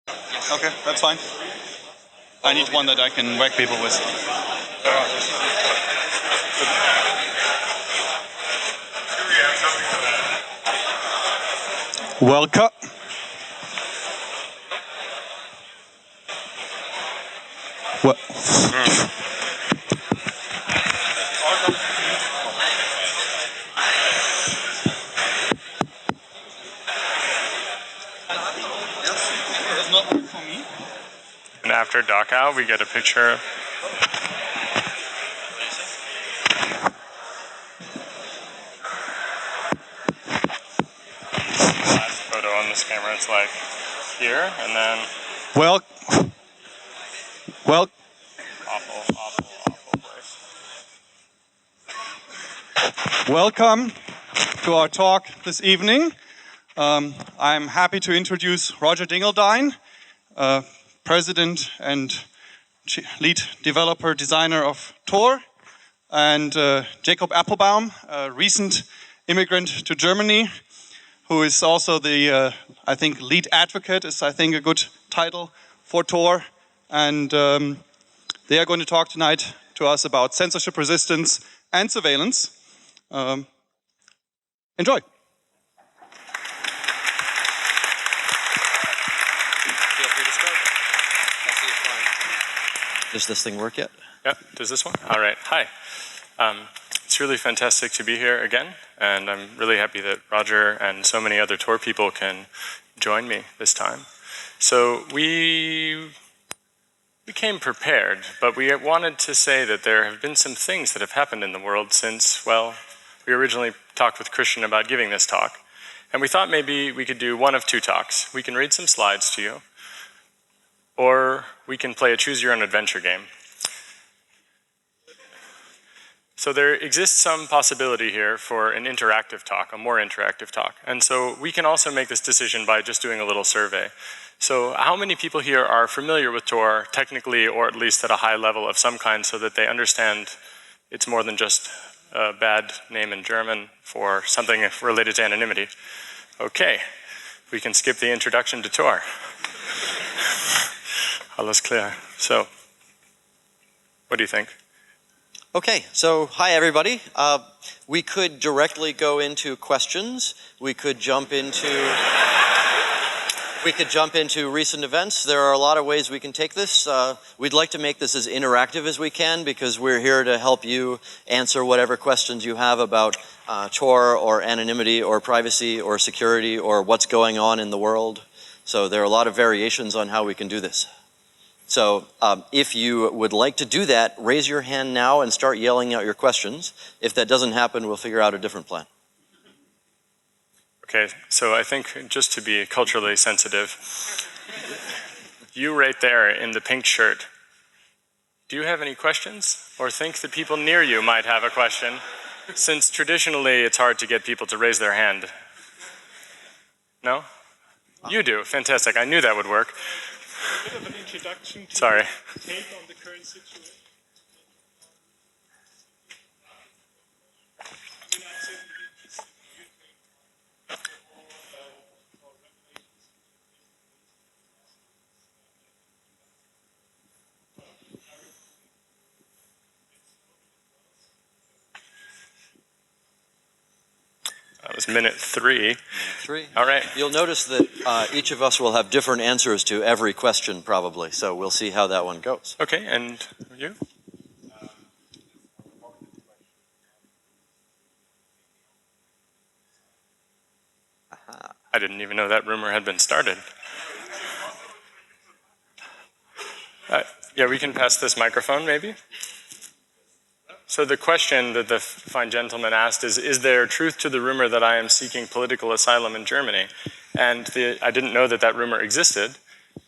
Okay, that's fine. I need one that I can whack people with. Welcome. Well. And after Dachau, we get a picture. Last photo on this camera, it's like here, and then. Well. Awful place. Welcome to our talk this evening. I'm happy to introduce Roger Dingledine, President and lead developer designer of Tor, and Jacob Appelbaum, a recent immigrant to Germany, who is also the, I think, lead advocate is, I think, a good title for Tor. And they are going to talk tonight to us about censorship resistance and surveillance. Enjoy. Does this thing work yet? Yeah, does this one? All right, hi. It's really fantastic to be here again, and I'm really happy that Roger and so many other Tor people can join me this time. So we came prepared, but we wanted to say that there have been some things that have happened in the world since, well, we originally talked with Christian about giving this talk, and we thought maybe we could do one of two talks. We can read some slides to you, or we can play a choose-your-own-adventure game. So there exists some possibility here for an interactive talk, a more interactive talk. And so we can also make this decision by just doing a little survey. So how many people here are familiar with Tor technically, or at least at a high level of some kind, so that they understand it's more than just a bad name in German for something related to anonymity? Okay, we can skip the introduction to Tor. Alles klar. So, what do you think? Okay, so hi everybody. We could directly go into questions. We could jump into recent events. There are a lot of ways we can take this. We'd like to make this as interactive as we can because we're here to help you answer whatever questions you have about Tor or anonymity or privacy or security or what's going on in the world. So there are a lot of variations on how we can do this. So if you would like to do that, raise your hand now and start yelling out your questions. If that doesn't happen, we'll figure out a different plan. Okay, so I think just to be culturally sensitive, you right there in the pink shirt, do you have any questions? Or think that people near you might have a question? Since traditionally it's hard to get people to raise their hand. No? You do, fantastic, I knew that would work. A bit of an introduction to Sorry. take on the current situation. That was minute 3. All right. You'll notice that each of us will have different answers to every question probably, so we'll see how that one goes. Okay, and you? I didn't even know that rumor had been started. Yeah, we can pass this microphone maybe. So the question that the fine gentleman asked is there truth to the rumor that I am seeking political asylum in Germany? And I didn't know that that rumor existed.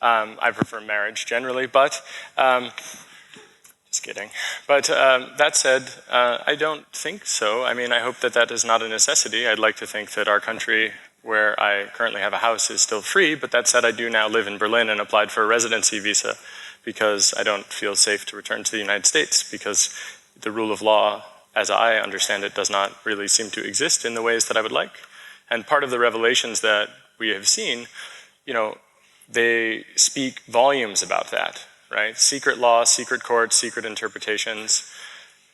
I prefer marriage generally, but just kidding. But that said, I don't think so. I mean, I hope that that is not a necessity. I'd like to think that our country, where I currently have a house, is still free. But that said, I do now live in Berlin and applied for a residency visa because I don't feel safe to return to the United States because the rule of law, as I understand it, does not really seem to exist in the ways that I would like. And part of the revelations that we have seen, you know, they speak volumes about that, right? Secret law, secret courts, secret interpretations.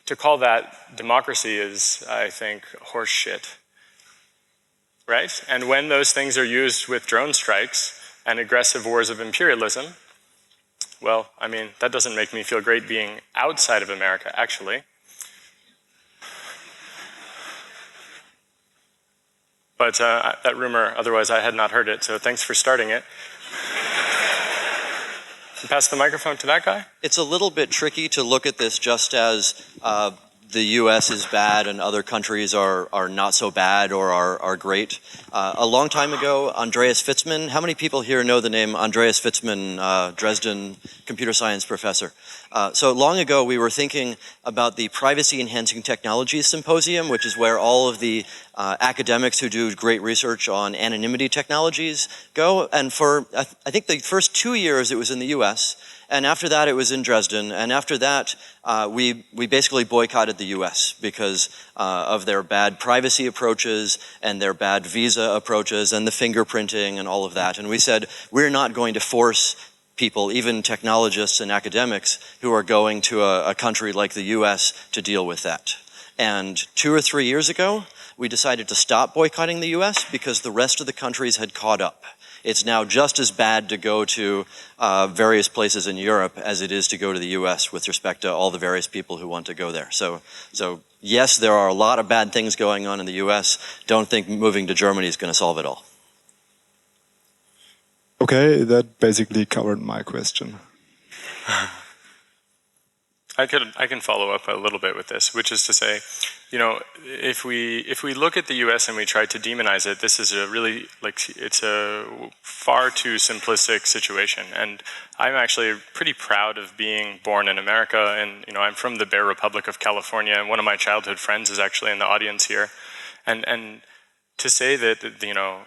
To call that democracy is, I think, horse shit, right? And when those things are used with drone strikes and aggressive wars of imperialism, well, I mean, that doesn't make me feel great being outside of America, actually. But that rumor, otherwise I had not heard it, so thanks for starting it. Pass the microphone to that guy. It's a little bit tricky to look at this just as the U.S. is bad and other countries are not so bad or are great. A long time ago, Andreas Fitzman, how many people here know the name Andreas Fitzman, Dresden computer science professor? So long ago, we were thinking about the Privacy Enhancing Technologies Symposium, which is where all of the academics who do great research on anonymity technologies go. And for, I think the first 2 years, it was in the US. And after that, it was in Dresden. And after that, we basically boycotted the US because of their bad privacy approaches and their bad visa approaches and the fingerprinting and all of that. And we said, we're not going to force people, even technologists and academics, who are going to a country like the US to deal with that. And 2 or 3 years ago, we decided to stop boycotting the US because the rest of the countries had caught up. It's now just as bad to go to various places in Europe as it is to go to the US with respect to all the various people who want to go there. So yes, there are a lot of bad things going on in the US. Don't think moving to Germany is going to solve it all. Okay, that basically covered my question. I can follow up a little bit with this, which is to say, you know, if we look at the U.S. and we try to demonize it, this is a really, it's a far too simplistic situation. And I'm actually pretty proud of being born in America, and you know, I'm from the Bear Republic of California, and one of my childhood friends is actually in the audience here, and to say that, you know,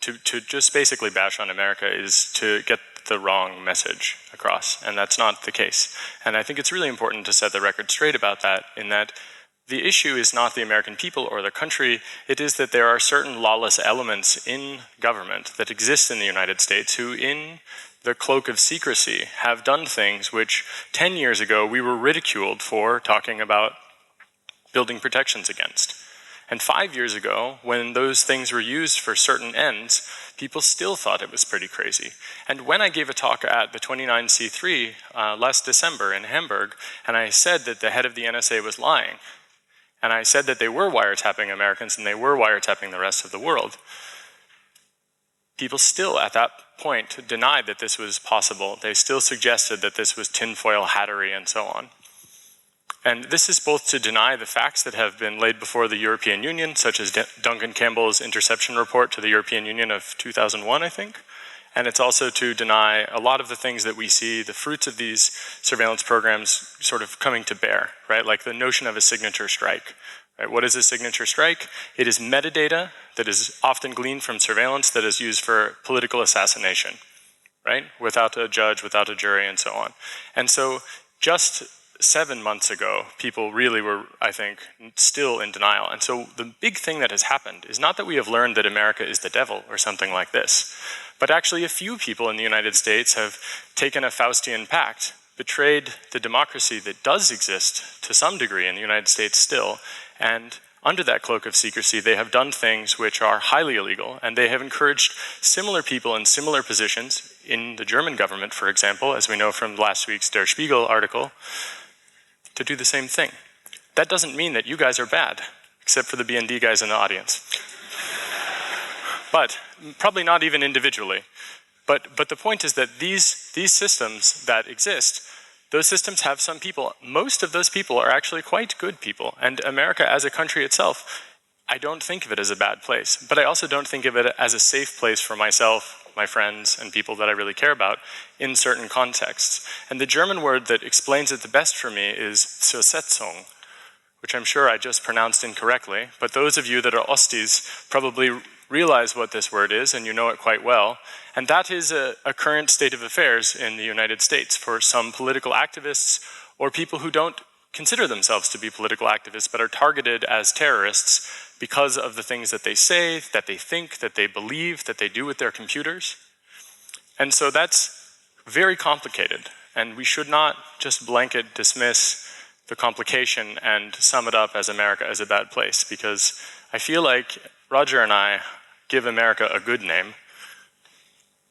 to just basically bash on America is to get the wrong message across, and that's not the case. And I think it's really important to set the record straight about that, in that the issue is not the American people or the country, it is that there are certain lawless elements in government that exist in the United States who, in the cloak of secrecy, have done things which 10 years ago we were ridiculed for talking about building protections against. And 5 years ago, when those things were used for certain ends, people still thought it was pretty crazy. And when I gave a talk at the 29C3 last December in Hamburg, and I said that the head of the NSA was lying, and I said that they were wiretapping Americans and they were wiretapping the rest of the world, people still at that point denied that this was possible. They still suggested that this was tinfoil hattery and so on. And this is both to deny the facts that have been laid before the European Union, such as Duncan Campbell's interception report to the European Union of 2001, I think. And it's also to deny a lot of the things that we see, the fruits of these surveillance programs sort of coming to bear, right? Like the notion of a signature strike. Right? What is a signature strike? It is metadata that is often gleaned from surveillance that is used for political assassination, right? Without a judge, without a jury, and so on. And so just 7 months ago, people really were, I think, still in denial. And so the big thing that has happened is not that we have learned that America is the devil or something like this, but actually a few people in the United States have taken a Faustian pact, betrayed the democracy that does exist to some degree in the United States still, and under that cloak of secrecy, they have done things which are highly illegal, and they have encouraged similar people in similar positions in the German government, for example, as we know from last week's Der Spiegel article, to do the same thing. That doesn't mean that you guys are bad, except for the BND guys in the audience. But probably not even individually. But the point is that these systems that exist, those systems have some people. Most of those people are actually quite good people. And America as a country itself, I don't think of it as a bad place. But I also don't think of it as a safe place for myself, my friends, and people that I really care about in certain contexts. And the German word that explains it the best for me is Zersetzung, which I'm sure I just pronounced incorrectly. But those of you that are Ostis probably realize what this word is, and you know it quite well. And that is a current state of affairs in the United States for some political activists or people who don't consider themselves to be political activists but are targeted as terrorists because of the things that they say, that they think, that they believe, that they do with their computers. And so that's very complicated, and we should not just blanket dismiss the complication and sum it up as America is a bad place, because I feel like Roger and I give America a good name.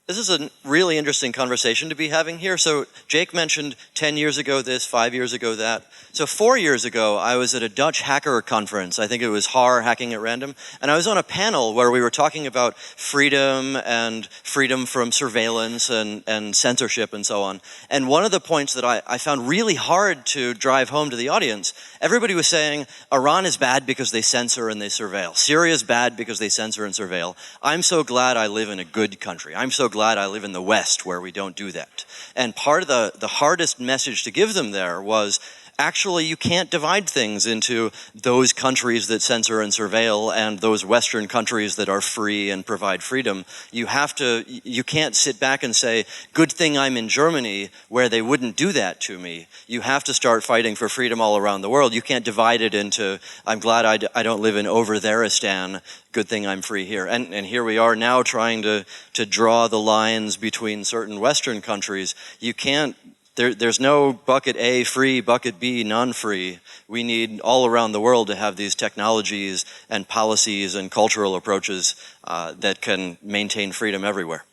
This is a really interesting conversation to be having here. So Jake mentioned 10 years ago this, 5 years ago that. So 4 years ago, I was at a Dutch hacker conference. I think it was HAR, Hacking at Random. And I was on a panel where we were talking about freedom and freedom from surveillance and censorship and so on. And one of the points that I found really hard to drive home to the audience, everybody was saying, Iran is bad because they censor and they surveil. Syria is bad because they censor and surveil. I'm so glad I live in a good country. I'm so glad I live in the West where we don't do that. And part of the hardest message to give them there was, actually, you can't divide things into those countries that censor and surveil and those Western countries that are free and provide freedom. You can't sit back and say, good thing I'm in Germany where they wouldn't do that to me. You have to start fighting for freedom all around the world. You can't divide it into, I'm glad I don't live in over-theristan, good thing I'm free here. And here we are now trying to draw the lines between certain Western countries. You can't, there's no bucket A free, bucket B non-free. We need all around the world to have these technologies and policies and cultural approaches that can maintain freedom everywhere.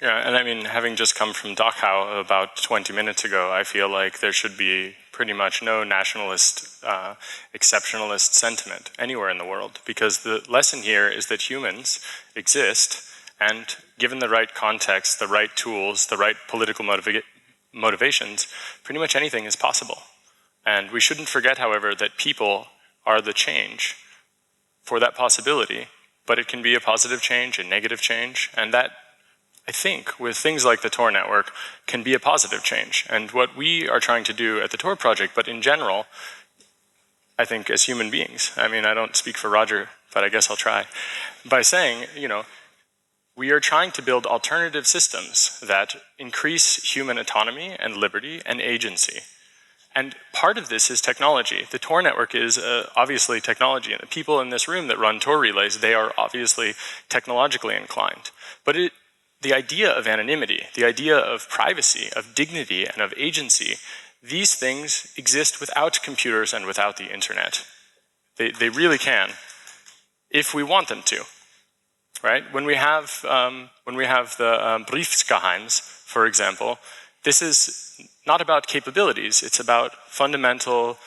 Yeah, and I mean, having just come from Dachau about 20 minutes ago, I feel like there should be pretty much no nationalist, exceptionalist sentiment anywhere in the world, because the lesson here is that humans exist, and given the right context, the right tools, the right political motivations, pretty much anything is possible. And we shouldn't forget, however, that people are the change for that possibility, but it can be a positive change, a negative change, and that, I think, with things like the Tor network, can be a positive change. And what we are trying to do at the Tor project, but in general, I think as human beings, I mean, I don't speak for Roger, but I guess I'll try, by saying, you know, we are trying to build alternative systems that increase human autonomy and liberty and agency. And part of this is technology. The Tor network is obviously technology, and the people in this room that run Tor relays, they are obviously technologically inclined. But the idea of anonymity, the idea of privacy, of dignity, and of agency, these things exist without computers and without the internet. They really can, if we want them to. Right? When we have the Briefsgeheims, for example, this is not about capabilities. It's about fundamental,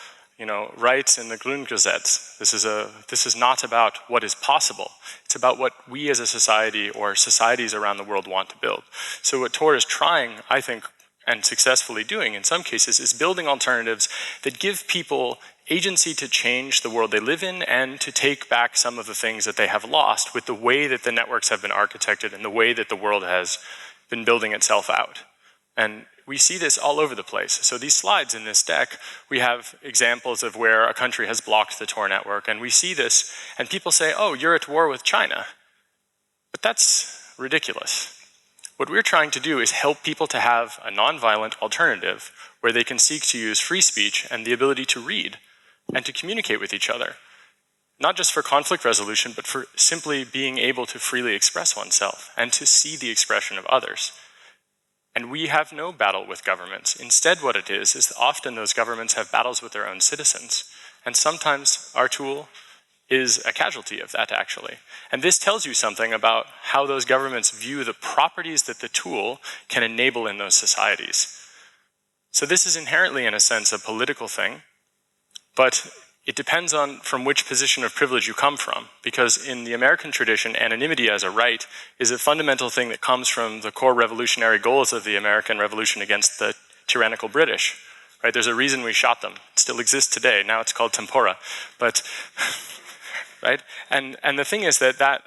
rights in the Grundgesetz. This is not about what is possible. It's about what we as a society or societies around the world want to build. So what Tor is trying, I think, and successfully doing in some cases, is building alternatives that give people agency to change the world they live in and to take back some of the things that they have lost with the way that the networks have been architected and the way that the world has been building itself out. And we see this all over the place. So these slides in this deck, we have examples of where a country has blocked the Tor network, and we see this, and people say, oh, you're at war with China. But that's ridiculous. What we're trying to do is help people to have a nonviolent alternative where they can seek to use free speech and the ability to read and to communicate with each other, not just for conflict resolution, but for simply being able to freely express oneself and to see the expression of others. And we have no battle with governments. Instead, what it is often those governments have battles with their own citizens. And sometimes our tool is a casualty of that, actually. And this tells you something about how those governments view the properties that the tool can enable in those societies. So this is inherently, in a sense, a political thing, but it depends on from which position of privilege you come from, because in the American tradition, anonymity as a right is a fundamental thing that comes from the core revolutionary goals of the American Revolution against the tyrannical British. Right? There's a reason we shot them. It still exists today. Now it's called tempora. But, right? And the thing is that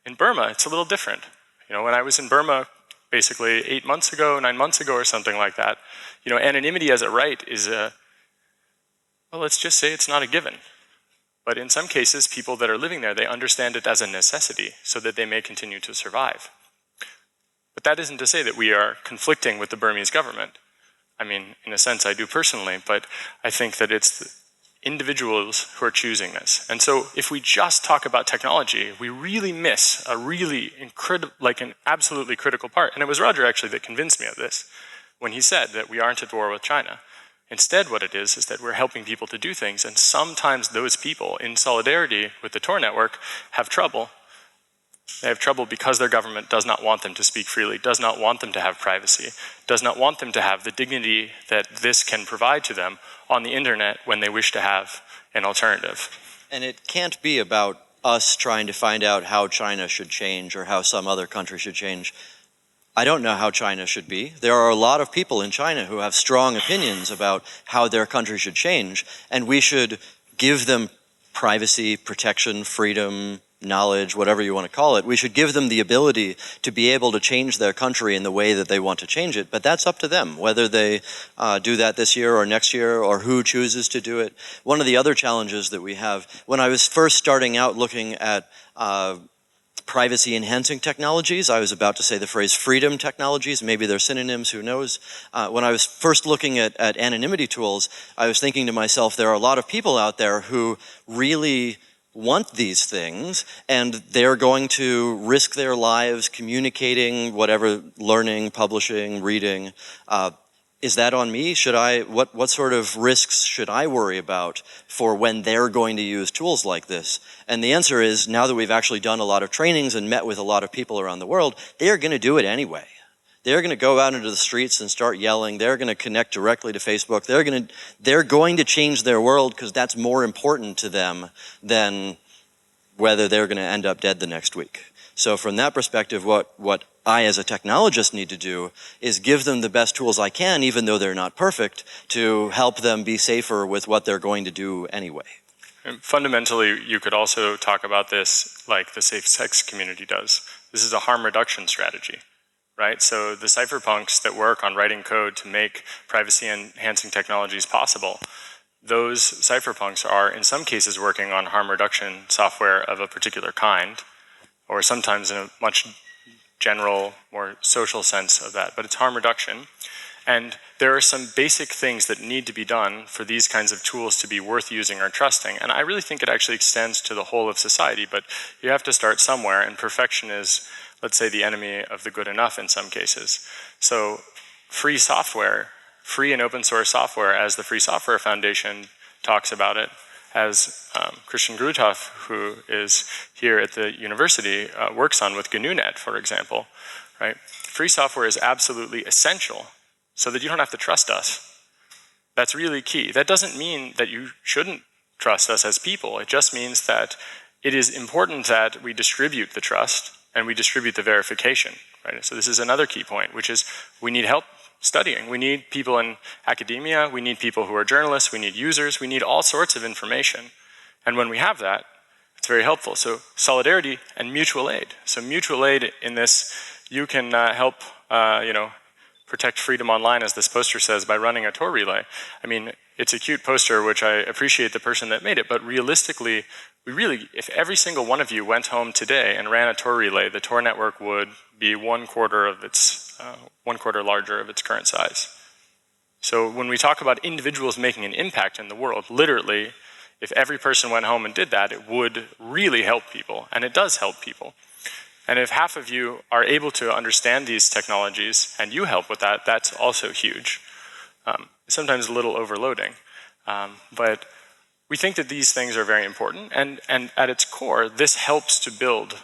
in Burma, it's a little different. When I was in Burma, basically 8 months ago, 9 months ago, or something like that, anonymity as a right is well, let's just say it's not a given. But in some cases, people that are living there, they understand it as a necessity so that they may continue to survive. But that isn't to say that we are conflicting with the Burmese government. I mean, in a sense, I do personally, but I think that it's individuals who are choosing this. And so if we just talk about technology, we really miss a really an absolutely critical part. And it was Roger actually that convinced me of this when he said that we aren't at war with China. Instead, what it is that we're helping people to do things, and sometimes those people, in solidarity with the Tor network, have trouble. They have trouble because their government does not want them to speak freely, does not want them to have privacy, does not want them to have the dignity that this can provide to them on the internet when they wish to have an alternative. And it can't be about us trying to find out how China should change or how some other country should change. I don't know how China should be. There are a lot of people in China who have strong opinions about how their country should change, and we should give them privacy, protection, freedom, knowledge, whatever you want to call it. We should give them the ability to be able to change their country in the way that they want to change it, but that's up to them, whether they do that this year or next year or who chooses to do it. One of the other challenges that we have, when I was first starting out looking at privacy-enhancing technologies. I was about to say the phrase freedom technologies. Maybe they're synonyms, who knows? When I was first looking at anonymity tools, I was thinking to myself, there are a lot of people out there who really want these things, and they're going to risk their lives communicating, whatever, learning, publishing, reading. Is that on me? Should I, what sort of risks should I worry about for when they're going to use tools like this? And the answer is, now that we've actually done a lot of trainings and met with a lot of people around the world, they are going to do it anyway. They're going to go out into the streets and start yelling. They're going to connect directly to Facebook. They're going to change their world because that's more important to them than whether they're going to end up dead the next week. So from that perspective, what I as a technologist need to do is give them the best tools I can, even though they're not perfect, to help them be safer with what they're going to do anyway. And fundamentally, you could also talk about this like the safe sex community does. This is a harm reduction strategy, right? So the cypherpunks that work on writing code to make privacy-enhancing technologies possible, those cypherpunks are in some cases working on harm reduction software of a particular kind, or sometimes in a much general, more social sense of that, but it's harm reduction. And there are some basic things that need to be done for these kinds of tools to be worth using or trusting. And I really think it actually extends to the whole of society, but you have to start somewhere, and perfection is, let's say, the enemy of the good enough in some cases. So free software, free and open source software, as the Free Software Foundation talks about it, as Christian Gruthoff, who is here at the university, works on with GNU-net, for example, right? Free software is absolutely essential so that you don't have to trust us. That's really key. That doesn't mean that you shouldn't trust us as people. It just means that it is important that we distribute the trust and we distribute the verification, right? So this is another key point, which is we need help studying. We need people in academia, we need people who are journalists, we need users, we need all sorts of information. And when we have that, it's very helpful. So solidarity and mutual aid. So mutual aid in this, you can help, protect freedom online, as this poster says, by running a Tor relay. I mean, it's a cute poster, which I appreciate the person that made it, but realistically, if every single one of you went home today and ran a Tor relay, the Tor network would be one quarter larger of its current size. So when we talk about individuals making an impact in the world, literally, if every person went home and did that, it would really help people, and it does help people. And if half of you are able to understand these technologies and you help with that, that's also huge. Sometimes a little overloading, but we think that these things are very important, and at its core, this helps to build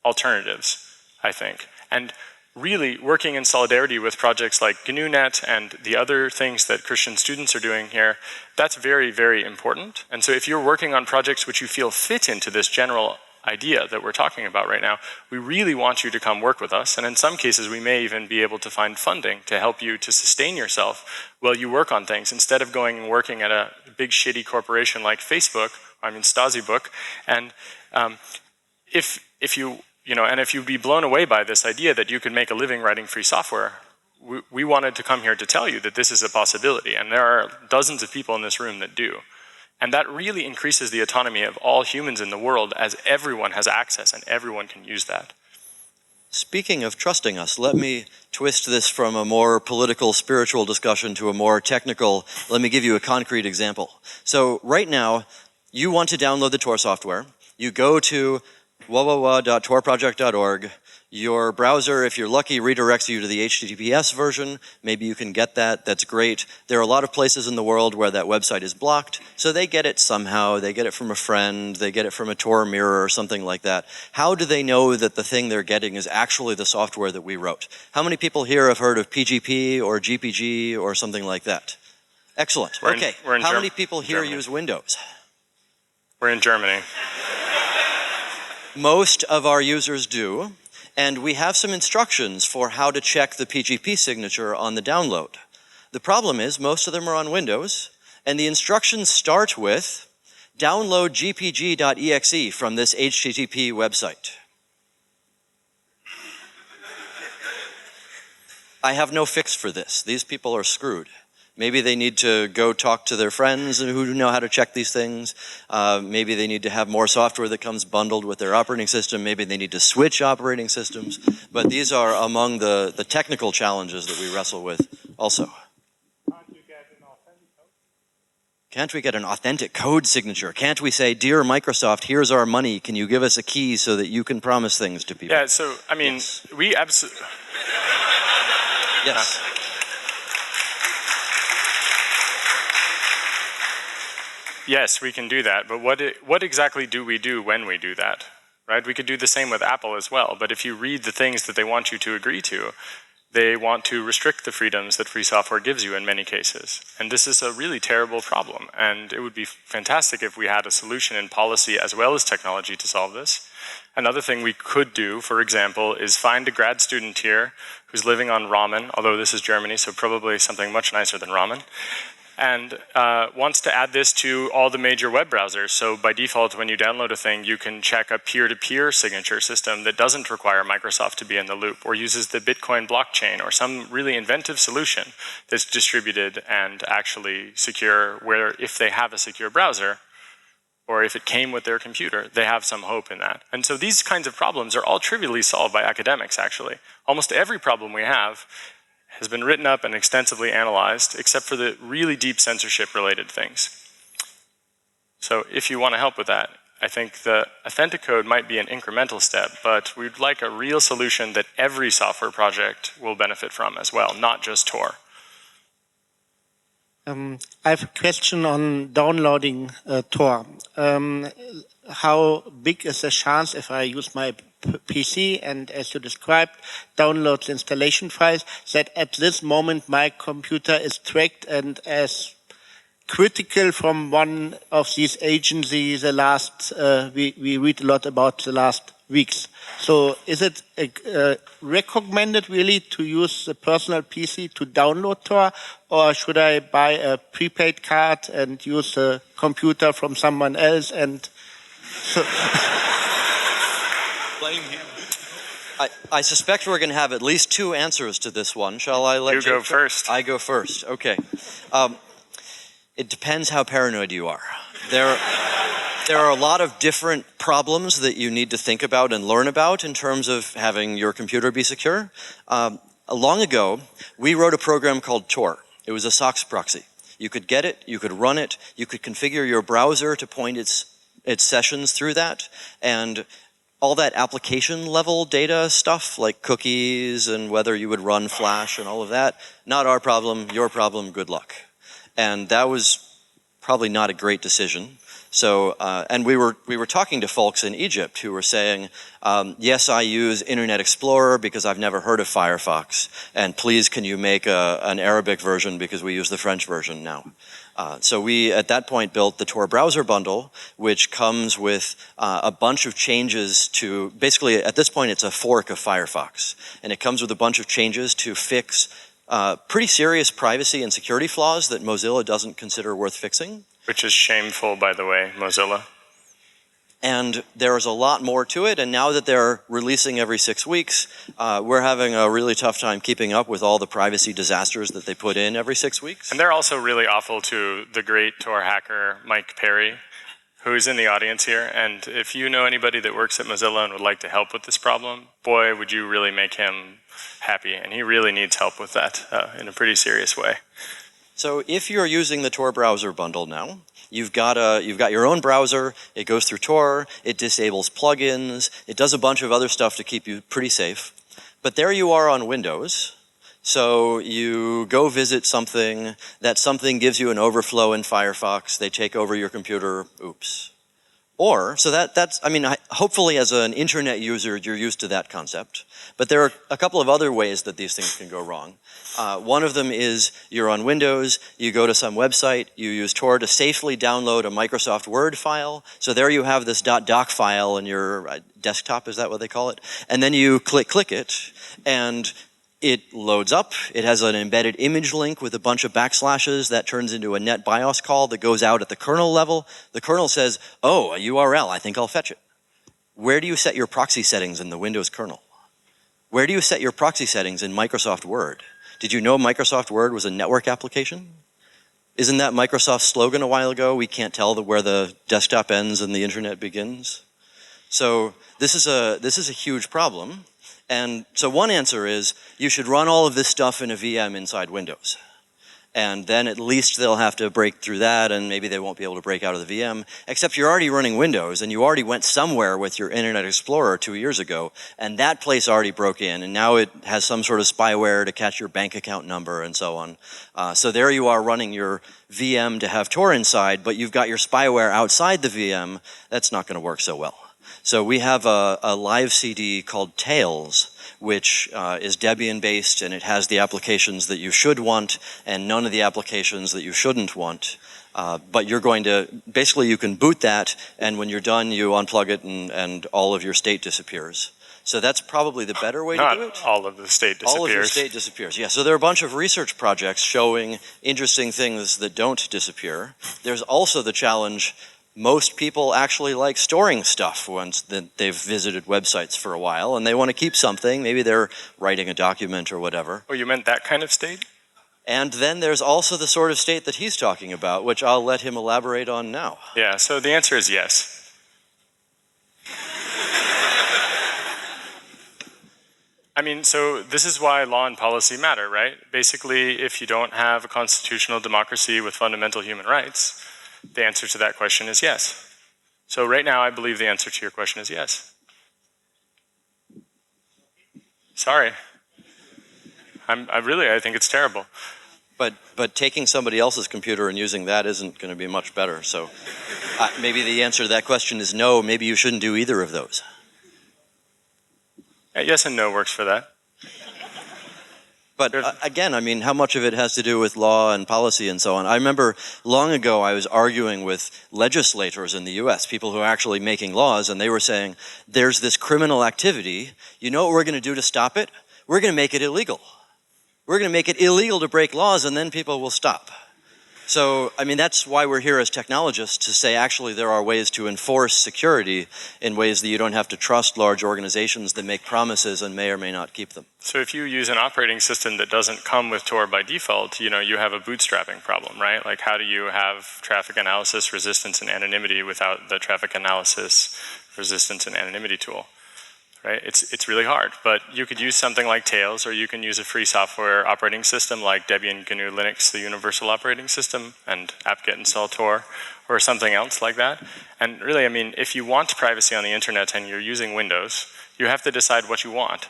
alternatives, I think. And really working in solidarity with projects like GNU-net and the other things that Christian students are doing here, that's very, very important. And so if you're working on projects which you feel fit into this general idea that we're talking about right now, we really want you to come work with us. And in some cases, we may even be able to find funding to help you to sustain yourself while you work on things, instead of going and working at a big shitty corporation like Facebook, Stasi Book. And if you'd be blown away by this idea that you could make a living writing free software, we wanted to come here to tell you that this is a possibility. And there are dozens of people in this room that do. And that really increases the autonomy of all humans in the world, as everyone has access and everyone can use that. Speaking of trusting us, let me twist this from a more political, spiritual discussion to a more technical. Let me give you a concrete example. So right now, you want to download the Tor software. You go to www.torproject.org. Your browser, if you're lucky, redirects you to the HTTPS version. Maybe you can get that. That's great. There are a lot of places in the world where that website is blocked, so they get it somehow. They get it from a friend. They get it from a Tor mirror or something like that. How do they know that the thing they're getting is actually the software that we wrote? How many people here have heard of PGP or GPG or something like that? Excellent. Okay. How many people here use Windows? We're in Germany. Most of our users do. And we have some instructions for how to check the PGP signature on the download. The problem is most of them are on Windows, and the instructions start with download gpg.exe from this HTTP website. I have no fix for this. These people are screwed. Maybe they need to go talk to their friends who know how to check these things. Maybe they need to have more software that comes bundled with their operating system. Maybe they need to switch operating systems. But these are among the technical challenges that we wrestle with also. Can't we get an authentic code signature? Can't we say, dear Microsoft, here's our money. Can you give us a key so that you can promise things to people? Yeah, so, I mean, yes. We absolutely... Yes. Yes, we can do that, but what exactly do we do when we do that, right? We could do the same with Apple as well, but if you read the things that they want you to agree to, they want to restrict the freedoms that free software gives you in many cases. And this is a really terrible problem, and it would be fantastic if we had a solution in policy as well as technology to solve this. Another thing we could do, for example, is find a grad student here who's living on ramen, although this is Germany, so probably something much nicer than ramen, and wants to add this to all the major web browsers. So by default, when you download a thing, you can check a peer-to-peer signature system that doesn't require Microsoft to be in the loop, or uses the Bitcoin blockchain, or some really inventive solution that's distributed and actually secure, where if they have a secure browser, or if it came with their computer, they have some hope in that. And so these kinds of problems are all trivially solved by academics, actually. Almost every problem we have has been written up and extensively analyzed, except for the really deep censorship-related things. So if you want to help with that, I think the authentic code might be an incremental step, but we'd like a real solution that every software project will benefit from as well, not just Tor. I have a question on downloading Tor. How big is the chance if I use my PC and, as you described, download the installation files, that at this moment my computer is tracked and as critical from one of these agencies the last, we read a lot about the last weeks. So is it recommended really to use the personal PC to download Tor, or should I buy a prepaid card and use a computer from someone else and so I suspect we're going to have at least two answers to this one. Shall I let you go first? I go first. Okay. It depends how paranoid you are. There are a lot of different problems that you need to think about and learn about in terms of having your computer be secure. Long ago, we wrote a program called Tor. It was a SOX proxy. You could get it, you could run it, you could configure your browser to point its sessions through that, and all that application level data stuff like cookies and whether you would run Flash and all of that, not our problem, your problem, good luck. And that was probably not a great decision. So, and we were talking to folks in Egypt who were saying, yes, I use Internet Explorer because I've never heard of Firefox, and please can you make an Arabic version because we use the French version now. So we, at that point, built the Tor browser bundle, which comes with a bunch of changes to, basically at this point it's a fork of Firefox, and it comes with a bunch of changes to fix pretty serious privacy and security flaws that Mozilla doesn't consider worth fixing. Which is shameful, by the way, Mozilla. And there's a lot more to it, and now that they're releasing every 6 weeks, we're having a really tough time keeping up with all the privacy disasters that they put in every 6 weeks. And they're also really awful to the great Tor hacker, Mike Perry, who's in the audience here, and if you know anybody that works at Mozilla and would like to help with this problem, boy, would you really make him happy, and he really needs help with that in a pretty serious way. So if you're using the Tor browser bundle now, you've got your own browser, it goes through Tor, it disables plugins, it does a bunch of other stuff to keep you pretty safe. But there you are on Windows. So you go visit something, that something gives you an overflow in Firefox, they take over your computer, oops. Or, so that's, I mean, hopefully as an internet user, you're used to that concept. But there are a couple of other ways that these things can go wrong. One of them is you're on Windows, you go to some website, you use Tor to safely download a Microsoft Word file. So there you have this .doc file in your desktop, is that what they call it? And then you click it, and it loads up. It has an embedded image link with a bunch of backslashes that turns into a net BIOS call that goes out at the kernel level. The kernel says, oh, a URL, I think I'll fetch it. Where do you set your proxy settings in the Windows kernel? Where do you set your proxy settings in Microsoft Word? Did you know Microsoft Word was a network application? Isn't that Microsoft's slogan a while ago? We can't tell where the desktop ends and the internet begins. So this is a huge problem. And so one answer is you should run all of this stuff in a VM inside Windows. And then at least they'll have to break through that, and maybe they won't be able to break out of the VM, except you're already running Windows, and you already went somewhere with your Internet Explorer 2 years ago, and that place already broke in, and now it has some sort of spyware to catch your bank account number and so on. So there you are running your VM to have Tor inside, but you've got your spyware outside the VM. That's not going to work so well. So we have a live CD called Tails, which is Debian-based, and it has the applications that you should want and none of the applications that you shouldn't want. But you're going to, basically you can boot that, and when you're done, you unplug it and all of your state disappears. So that's probably the better way to do it. Not all of the state disappears. All of your state disappears, yeah. So there are a bunch of research projects showing interesting things that don't disappear. There's also the challenge, most people actually like storing stuff once that they've visited websites for a while, and they want to keep something. Maybe they're writing a document or whatever. Oh, you meant that kind of state? And then there's also the sort of state that he's talking about, which I'll let him elaborate on now. Yeah, so the answer is yes. I mean, so this is why law and policy matter, right? Basically, if you don't have a constitutional democracy with fundamental human rights, the answer to that question is yes. So right now, I believe the answer to your question is yes. Sorry. I think it's terrible. But taking somebody else's computer and using that isn't going to be much better. So maybe the answer to that question is no. Maybe you shouldn't do either of those. Yes and no works for that. But again, I mean, how much of it has to do with law and policy and so on? I remember long ago I was arguing with legislators in the US, people who are actually making laws, and they were saying, there's this criminal activity. You know what we're going to do to stop it? We're going to make it illegal. We're going to make it illegal to break laws, and then people will stop. So, I mean, that's why we're here as technologists, to say actually there are ways to enforce security in ways that you don't have to trust large organizations that make promises and may or may not keep them. So if you use an operating system that doesn't come with Tor by default, you have a bootstrapping problem, right? Like, how do you have traffic analysis, resistance, and anonymity without the traffic analysis, resistance, and anonymity tool? Right? It's really hard, but you could use something like Tails, or you can use a free software operating system like Debian GNU Linux, the universal operating system, and apt-get install Tor, or something else like that. And really, I mean, if you want privacy on the internet and you're using Windows, you have to decide what you want.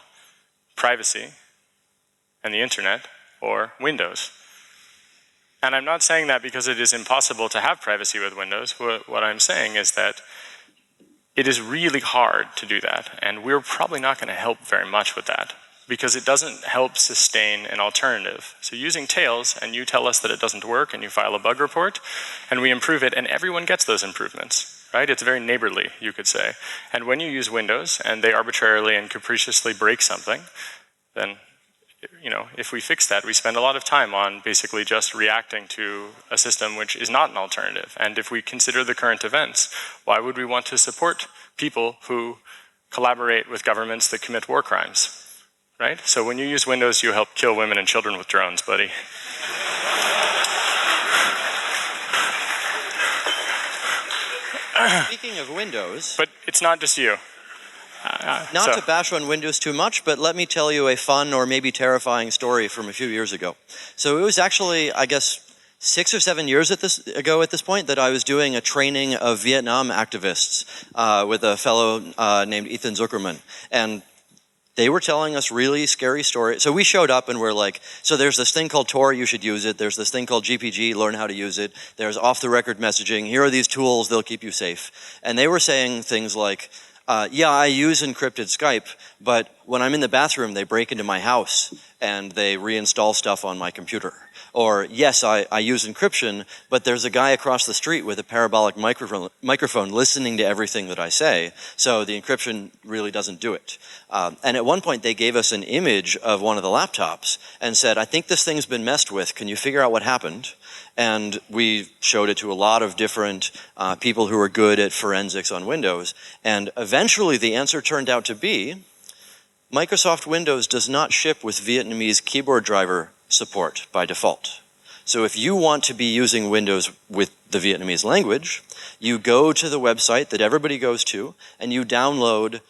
Privacy and the internet, or Windows. And I'm not saying that because it is impossible to have privacy with Windows. What I'm saying is that it is really hard to do that, and we're probably not going to help very much with that because it doesn't help sustain an alternative. So using Tails, and you tell us that it doesn't work, and you file a bug report, and we improve it, and everyone gets those improvements, right? It's very neighborly, you could say. And when you use Windows, and they arbitrarily and capriciously break something, then if we fix that, we spend a lot of time on basically just reacting to a system which is not an alternative. And if we consider the current events, why would we want to support people who collaborate with governments that commit war crimes, right? So when you use Windows, you help kill women and children with drones, buddy. Speaking of Windows, But it's not just you. not So- to bash on Windows too much, but let me tell you a fun or maybe terrifying story from a few years ago. So it was actually, I guess, 6 or 7 years ago at this point that I was doing a training of Vietnam activists with a fellow named Ethan Zuckerman. And they were telling us really scary stories. So we showed up and we're like, so there's this thing called Tor, you should use it. There's this thing called GPG, learn how to use it. There's off-the-record messaging. Here are these tools, they'll keep you safe. And they were saying things like, yeah, I use encrypted Skype, but when I'm in the bathroom, they break into my house and they reinstall stuff on my computer. Or, yes, I use encryption, but there's a guy across the street with a parabolic microphone listening to everything that I say, so the encryption really doesn't do it. And at one point, they gave us an image of one of the laptops and said, I think this thing's been messed with. Can you figure out what happened? And we showed it to a lot of different people who are good at forensics on Windows. And eventually, the answer turned out to be, Microsoft Windows does not ship with Vietnamese keyboard driver support by default. So if you want to be using Windows with the Vietnamese language, you go to the website that everybody goes to and you download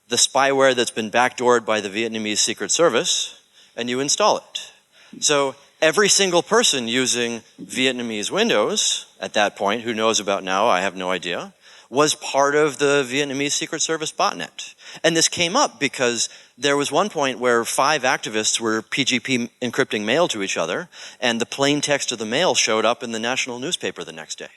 the spyware that's been backdoored by the Vietnamese Secret Service and you install it. So every single person using Vietnamese Windows at that point, who knows about now, I have no idea, was part of the Vietnamese Secret Service botnet. And this came up because there was one point where 5 activists were PGP encrypting mail to each other, and the plain text of the mail showed up in the national newspaper the next day.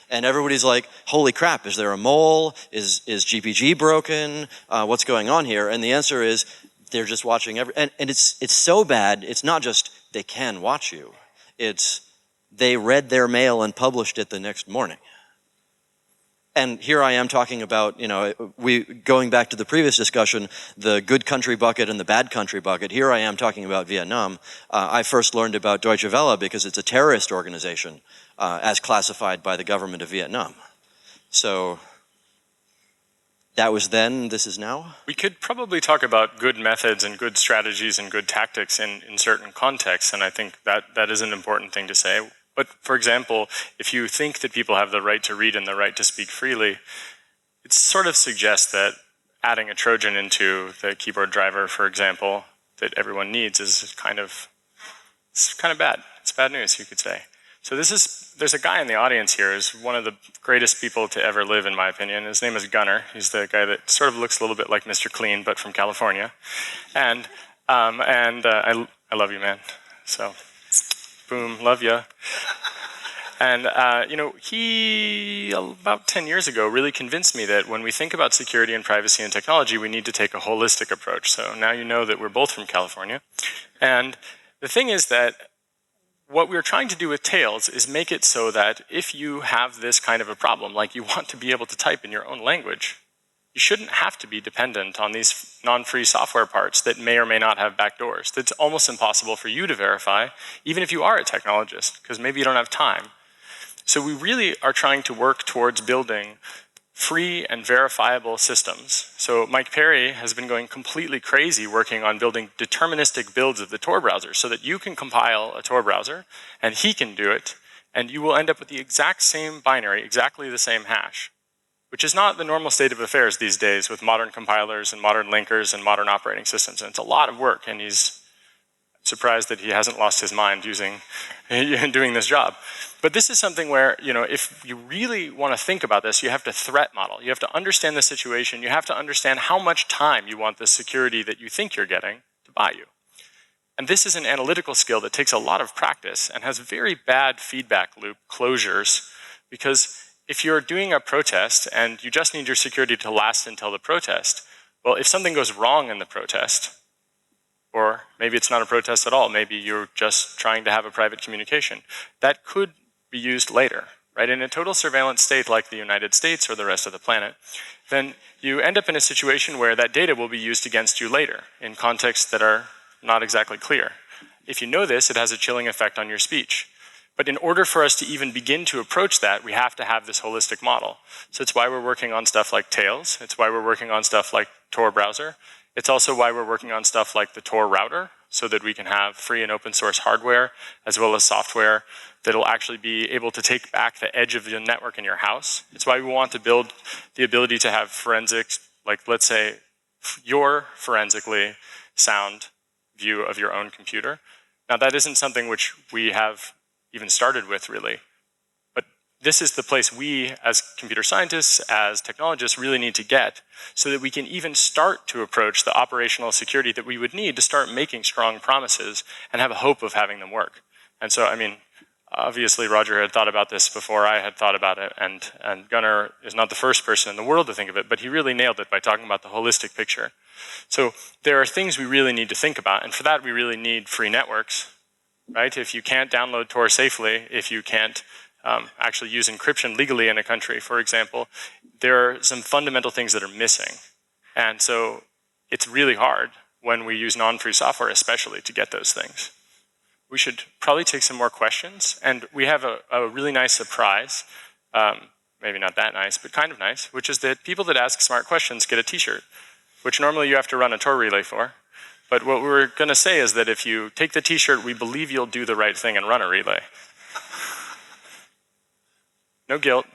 And everybody's like, holy crap, is there a mole? Is GPG broken? What's going on here? And the answer is, they're just watching and it's so bad, it's not just they can watch you, it's they read their mail and published it the next morning. And here I am talking about, going back to the previous discussion, the good country bucket and the bad country bucket. Here I am talking about Vietnam. I first learned about Deutsche Welle because it's a terrorist organization as classified by the government of Vietnam. So that was then, this is now. We could probably talk about good methods and good strategies and good tactics in certain contexts, and I think that is an important thing to say. But for example, if you think that people have the right to read and the right to speak freely, it sort of suggests that adding a Trojan into the keyboard driver, for example, that everyone needs is kind of bad. It's bad news, you could say. So there's a guy in the audience here who's one of the greatest people to ever live, in my opinion. His name is Gunnar. He's the guy that sort of looks a little bit like Mr. Clean, but from California. And I love you, man. So. Boom, love ya. And, he, about 10 years ago, really convinced me that when we think about security and privacy and technology, we need to take a holistic approach. So now you know that we're both from California. And the thing is that what we're trying to do with Tails is make it so that if you have this kind of a problem, like you want to be able to type in your own language, you shouldn't have to be dependent on these non-free software parts that may or may not have backdoors. That's almost impossible for you to verify, even if you are a technologist, because maybe you don't have time. So we really are trying to work towards building free and verifiable systems. So Mike Perry has been going completely crazy working on building deterministic builds of the Tor browser so that you can compile a Tor browser and he can do it, and you will end up with the exact same binary, exactly the same hash, which is not the normal state of affairs these days with modern compilers and modern linkers and modern operating systems. And it's a lot of work, and he's surprised that he hasn't lost his mind doing this job. But this is something where, if you really want to think about this, you have to threat model. You have to understand the situation. You have to understand how much time you want the security that you think you're getting to buy you. And this is an analytical skill that takes a lot of practice and has very bad feedback loop closures, because if you're doing a protest and you just need your security to last until the protest, well, if something goes wrong in the protest, or maybe it's not a protest at all, maybe you're just trying to have a private communication, that could be used later, right? In a total surveillance state like the United States or the rest of the planet, then you end up in a situation where that data will be used against you later in contexts that are not exactly clear. If you know this, it has a chilling effect on your speech. But in order for us to even begin to approach that, we have to have this holistic model. So it's why we're working on stuff like Tails. It's why we're working on stuff like Tor browser. It's also why we're working on stuff like the Tor router, so that we can have free and open source hardware as well as software that'll actually be able to take back the edge of the network in your house. It's why we want to build the ability to have forensics, like let's say your forensically sound view of your own computer. Now that isn't something which we have even started with really, but this is the place we as computer scientists, as technologists really need to get so that we can even start to approach the operational security that we would need to start making strong promises and have a hope of having them work. And so, I mean, obviously Roger had thought about this before I had thought about it, and Gunnar is not the first person in the world to think of it, but he really nailed it by talking about the holistic picture. So there are things we really need to think about, and for that we really need free networks, right? If you can't download Tor safely, if you can't actually use encryption legally in a country, for example, there are some fundamental things that are missing. And so it's really hard when we use non-free software especially to get those things. We should probably take some more questions, and we have a really nice surprise, maybe not that nice, but kind of nice, which is that people that ask smart questions get a t-shirt, which normally you have to run a Tor relay for. But what we're going to say is that if you take the t-shirt, we believe you'll do the right thing and run a relay. No guilt.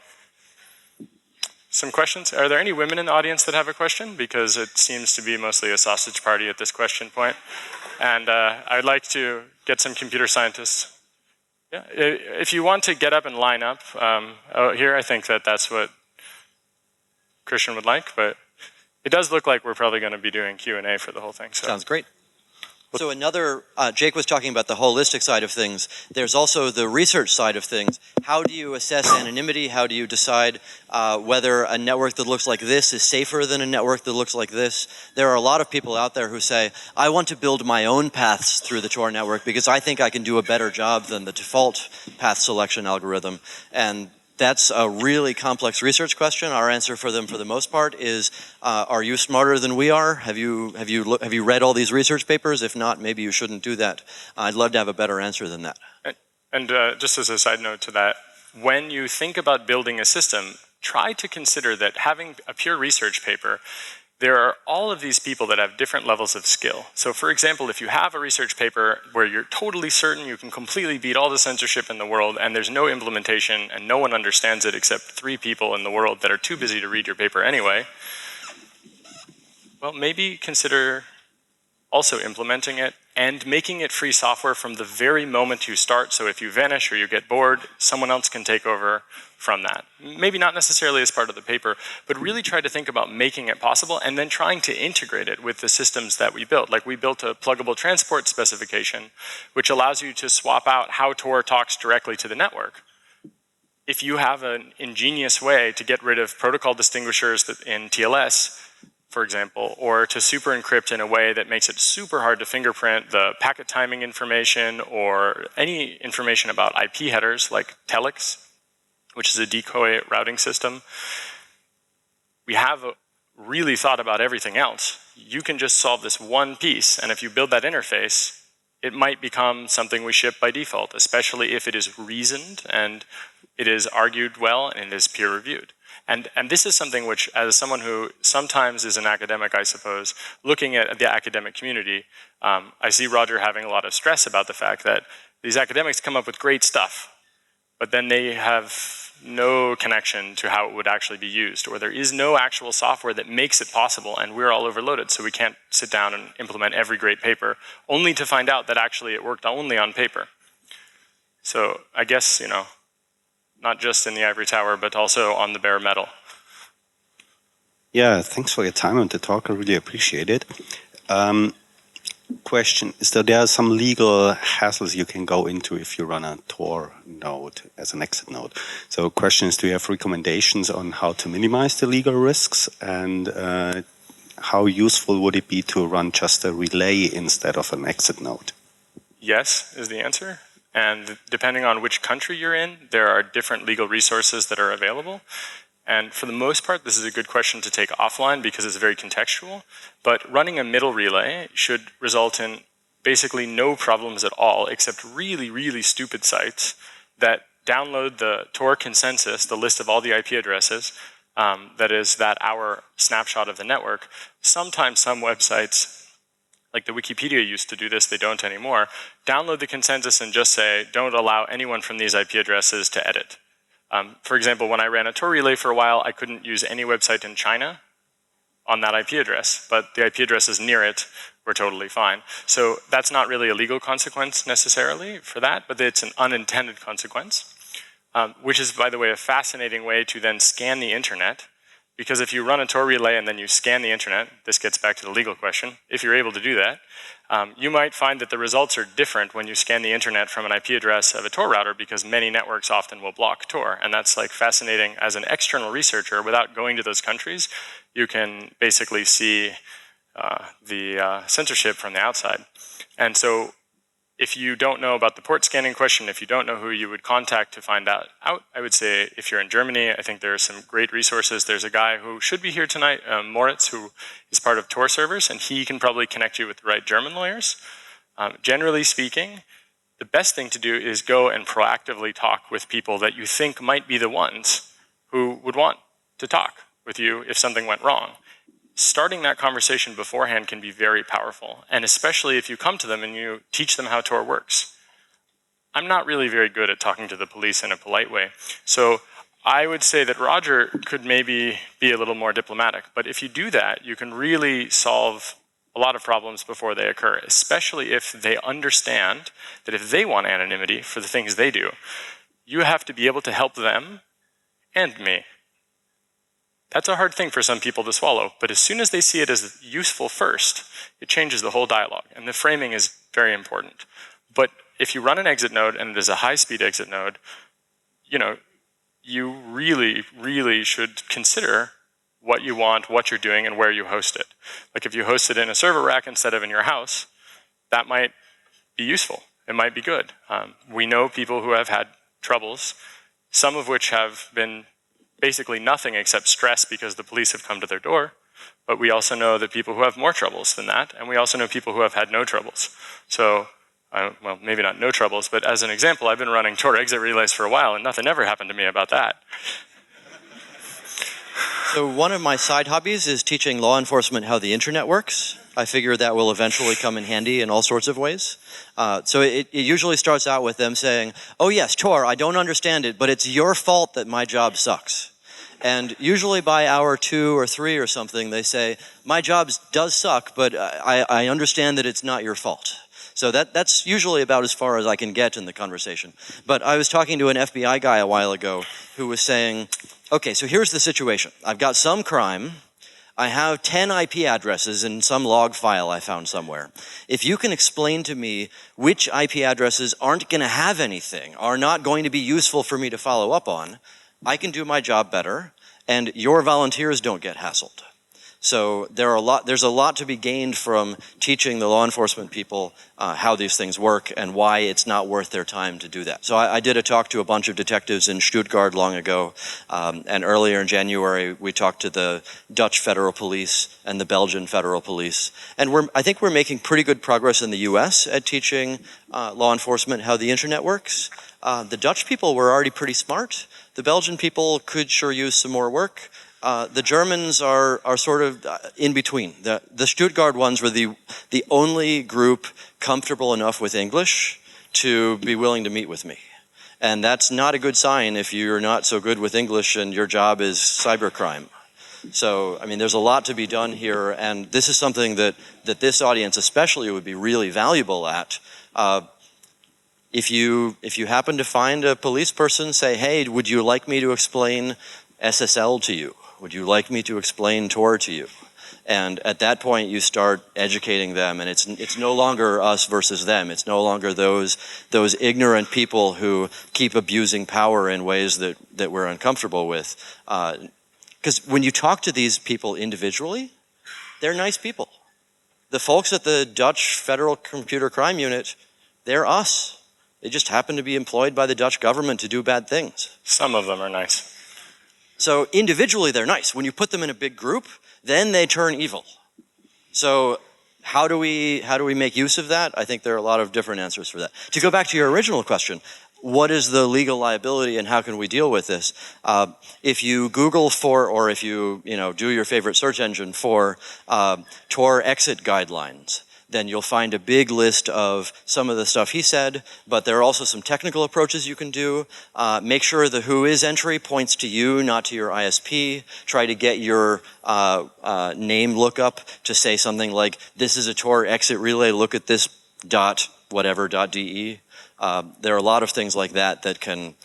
Some questions? Are there any women in the audience that have a question? Because it seems to be mostly a sausage party at this question point. And I'd like to get some computer scientists. Yeah, if you want to get up and line up, here I think that's what Christian would like, but it does look like we're probably going to be doing Q&A for the whole thing. So. Sounds great. So another, Jake was talking about the holistic side of things. There's also the research side of things. How do you assess anonymity? How do you decide whether a network that looks like this is safer than a network that looks like this? There are a lot of people out there who say, I want to build my own paths through the Tor network because I think I can do a better job than the default path selection algorithm. And that's a really complex research question. Our answer for them, for the most part, is: are you smarter than we are? Have you read all these research papers? If not, maybe you shouldn't do that. I'd love to have a better answer than that. And just as a side note to that, when you think about building a system, try to consider that having a pure research paper, there are all of these people that have different levels of skill. So for example, if you have a research paper where you're totally certain you can completely beat all the censorship in the world and there's no implementation and no one understands it except 3 people in the world that are too busy to read your paper anyway, well, maybe consider also implementing it and making it free software from the very moment you start. So if you vanish or you get bored, someone else can take over from that. Maybe not necessarily as part of the paper, but really try to think about making it possible and then trying to integrate it with the systems that we built. Like we built a pluggable transport specification, which allows you to swap out how Tor talks directly to the network. If you have an ingenious way to get rid of protocol distinguishers in TLS, for example, or to super encrypt in a way that makes it super hard to fingerprint the packet timing information or any information about IP headers like telex, which is a decoy routing system. We have really thought about everything else. You can just solve this one piece, and if you build that interface, it might become something we ship by default, especially if it is reasoned and it is argued well and it is peer-reviewed. And this is something which, as someone who sometimes is an academic, I suppose, looking at the academic community, I see Roger having a lot of stress about the fact that these academics come up with great stuff, but then they have no connection to how it would actually be used, or there is no actual software that makes it possible, and we're all overloaded, so we can't sit down and implement every great paper, only to find out that actually it worked only on paper. So I guess, you know, not just in the ivory tower, but also on the bare metal. Yeah, thanks for your time and the talk. I really appreciate it. Question is that there are some legal hassles you can go into if you run a Tor node as an exit node. So question is, do you have recommendations on how to minimize the legal risks, and how useful would it be to run just a relay instead of an exit node? Yes, is the answer. And depending on which country you're in, there are different legal resources that are available. And for the most part, this is a good question to take offline because it's very contextual. But running a middle relay should result in basically no problems at all, except really, really stupid sites that download the Tor consensus, the list of all the IP addresses, that is that our snapshot of the network. Sometimes some websites like the Wikipedia used to do this, they don't anymore, download the consensus and just say, don't allow anyone from these IP addresses to edit. For example, when I ran a Tor relay for a while, I couldn't use any website in China on that IP address, but the IP addresses near it were totally fine. So that's not really a legal consequence necessarily for that, but it's an unintended consequence, which is, by the way, a fascinating way to then scan the internet, because if you run a Tor relay and then you scan the internet, this gets back to the legal question, if you're able to do that, you might find that the results are different when you scan the internet from an IP address of a Tor router, because many networks often will block Tor. And that's like fascinating as an external researcher. Without going to those countries, you can basically see the censorship from the outside. And so if you don't know about the port scanning question, if you don't know who you would contact to find out, I would say if you're in Germany, I think there are some great resources. There's a guy who should be here tonight, Moritz, who is part of Tor servers, and he can probably connect you with the right German lawyers. Generally speaking, the best thing to do is go and proactively talk with people that you think might be the ones who would want to talk with you if something went wrong. Starting that conversation beforehand can be very powerful, and especially if you come to them and you teach them how Tor works. I'm not really very good at talking to the police in a polite way, so I would say that Roger could maybe be a little more diplomatic, but if you do that, you can really solve a lot of problems before they occur, especially if they understand that if they want anonymity for the things they do, you have to be able to help them and me. That's a hard thing for some people to swallow, but as soon as they see it as useful first, it changes the whole dialogue, and the framing is very important. But if you run an exit node and it is a high-speed exit node, you really, really should consider what you want, what you're doing, and where you host it. Like if you host it in a server rack instead of in your house, that might be useful. It might be good. We know people who have had troubles, some of which have been basically nothing except stress because the police have come to their door. But we also know that people who have more troubles than that, and we also know people who have had no troubles. So, well, maybe not no troubles, but as an example, I've been running Tor exit relays for a while, and nothing ever happened to me about that. So one of my side hobbies is teaching law enforcement how the internet works. I figure that will eventually come in handy in all sorts of ways. So it usually starts out with them saying, oh yes, Tor, I don't understand it, but it's your fault that my job sucks. And usually by hour 2 or 3 or something, they say, my job does suck, but I understand that it's not your fault. So that's usually about as far as I can get in the conversation. But I was talking to an FBI guy a while ago who was saying, okay, so here's the situation. I've got some crime. I have 10 IP addresses in some log file I found somewhere. If you can explain to me which IP addresses aren't going to have anything, are not going to be useful for me to follow up on, I can do my job better, and your volunteers don't get hassled. So there's a lot to be gained from teaching the law enforcement people how these things work and why it's not worth their time to do that. So I did a talk to a bunch of detectives in Stuttgart long ago, and earlier in January we talked to the Dutch Federal Police and the Belgian Federal Police. And I think we're making pretty good progress in the US at teaching law enforcement how the internet works. The Dutch people were already pretty smart. The Belgian people could sure use some more work. The Germans are sort of in between. The Stuttgart ones were the only group comfortable enough with English to be willing to meet with me. And that's not a good sign if you're not so good with English and your job is cybercrime. So, I mean, there's a lot to be done here, and this is something that this audience especially would be really valuable at. If you happen to find a police person, say, hey, would you like me to explain SSL to you? Would you like me to explain Tor to you? And at that point, you start educating them, and it's no longer us versus them. It's no longer those ignorant people who keep abusing power in ways that we're uncomfortable with. Because when you talk to these people individually, they're nice people. The folks at the Dutch Federal Computer Crime Unit, they're us. They just happen to be employed by the Dutch government to do bad things. Some of them are nice. So individually they're nice. When you put them in a big group, then they turn evil. So how do we make use of that? I think there are a lot of different answers for that. To go back to your original question, what is the legal liability and how can we deal with this? If you Google for, or if you do your favorite search engine for Tor exit guidelines, then you'll find a big list of some of the stuff he said, but there are also some technical approaches you can do. Make sure the whois entry points to you, not to your ISP. Try to get your name lookup to say something like, this is a Tor exit relay, look at this dot whatever dot .de. There are a lot of things like that that can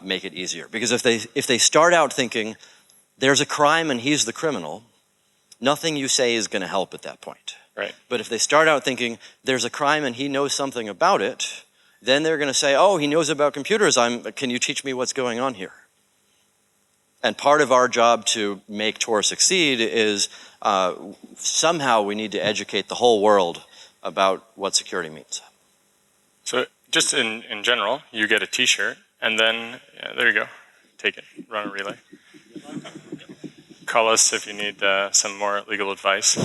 make it easier. Because if they start out thinking, there's a crime and he's the criminal, nothing you say is going to help at that point. Right. But if they start out thinking, there's a crime and he knows something about it, then they're going to say, oh, he knows about computers, can you teach me what's going on here? And part of our job to make Tor succeed is somehow we need to educate the whole world about what security means. So just in general, you get a t-shirt, and then, yeah, there you go, take it, run a relay. Call us if you need some more legal advice.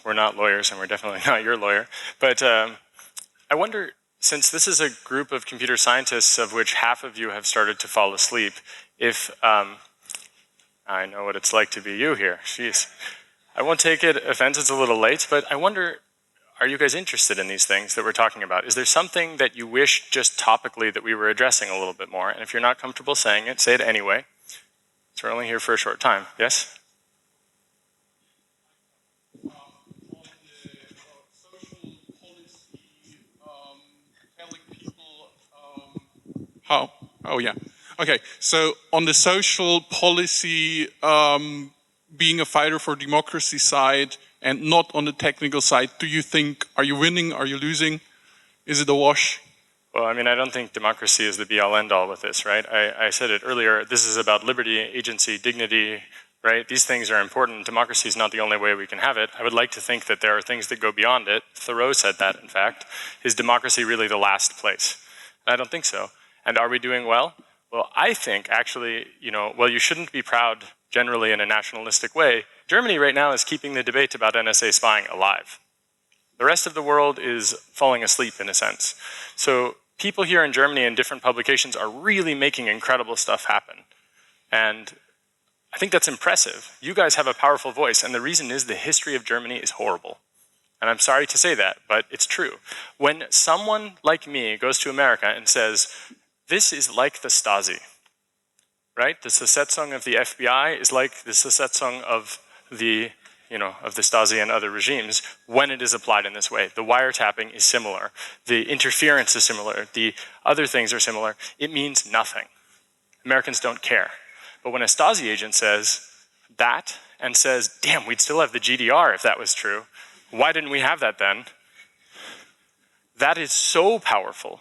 We're not lawyers, and we're definitely not your lawyer. But I wonder, since this is a group of computer scientists of which half of you have started to fall asleep, if I know what it's like to be you here. Jeez. I won't take it offense, it's a little late, but I wonder, are you guys interested in these things that we're talking about? Is there something that you wish just topically that we were addressing a little bit more? And if you're not comfortable saying it, say it anyway. So we're only here for a short time. Yes? On the social policy, telling people how. Oh yeah. Okay. So on the social policy, being a fighter for democracy side and not on the technical side, do you think, are you winning? Are you losing? Is it a wash? Well, I mean, I don't think democracy is the be-all, end-all with this, right? I said it earlier, this is about liberty, agency, dignity, right? These things are important. Democracy is not the only way we can have it. I would like to think that there are things that go beyond it. Thoreau said that, in fact. Is democracy really the last place? I don't think so. And are we doing well? Well, I think, actually, well, you shouldn't be proud generally in a nationalistic way. Germany right now is keeping the debate about NSA spying alive. The rest of the world is falling asleep, in a sense. So people here in Germany in different publications are really making incredible stuff happen. And I think that's impressive. You guys have a powerful voice, and the reason is the history of Germany is horrible. And I'm sorry to say that, but it's true. When someone like me goes to America and says, this is like the Stasi, right? The Besetzung of the FBI is like the Besetzung of the Stasi and other regimes when it is applied in this way. The wiretapping is similar. The interference is similar. The other things are similar. It means nothing. Americans don't care. But when a Stasi agent says that and says, damn, we'd still have the GDR if that was true, why didn't we have that then? That is so powerful.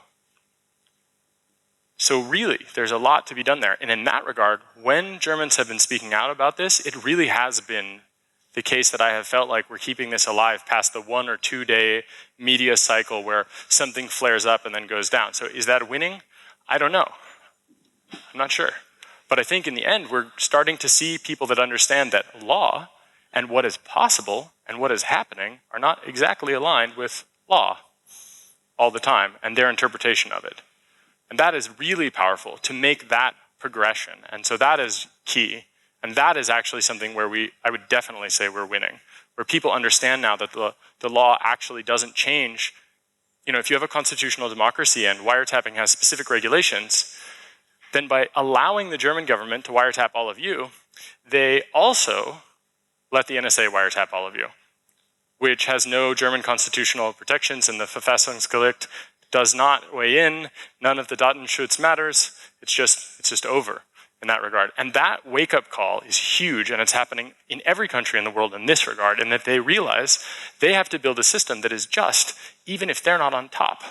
So really, there's a lot to be done there. And in that regard, when Germans have been speaking out about this, it really has been the case that I have felt like we're keeping this alive past the 1 or 2 day media cycle where something flares up and then goes down. So is that winning? I don't know. I'm not sure. But I think in the end, we're starting to see people that understand that law and what is possible and what is happening are not exactly aligned with law all the time and their interpretation of it. And that is really powerful to make that progression. And so that is key. And that is actually something where I would definitely say we're winning, where people understand now that the law actually doesn't change. If you have a constitutional democracy and wiretapping has specific regulations, then by allowing the German government to wiretap all of you, they also let the NSA wiretap all of you, which has no German constitutional protections, and the Verfassungsgericht does not weigh in. None of the Datenschutz matters. It's just over in that regard. And that wake-up call is huge, and it's happening in every country in the world in this regard, and that they realize they have to build a system that is just, even if they're not on top,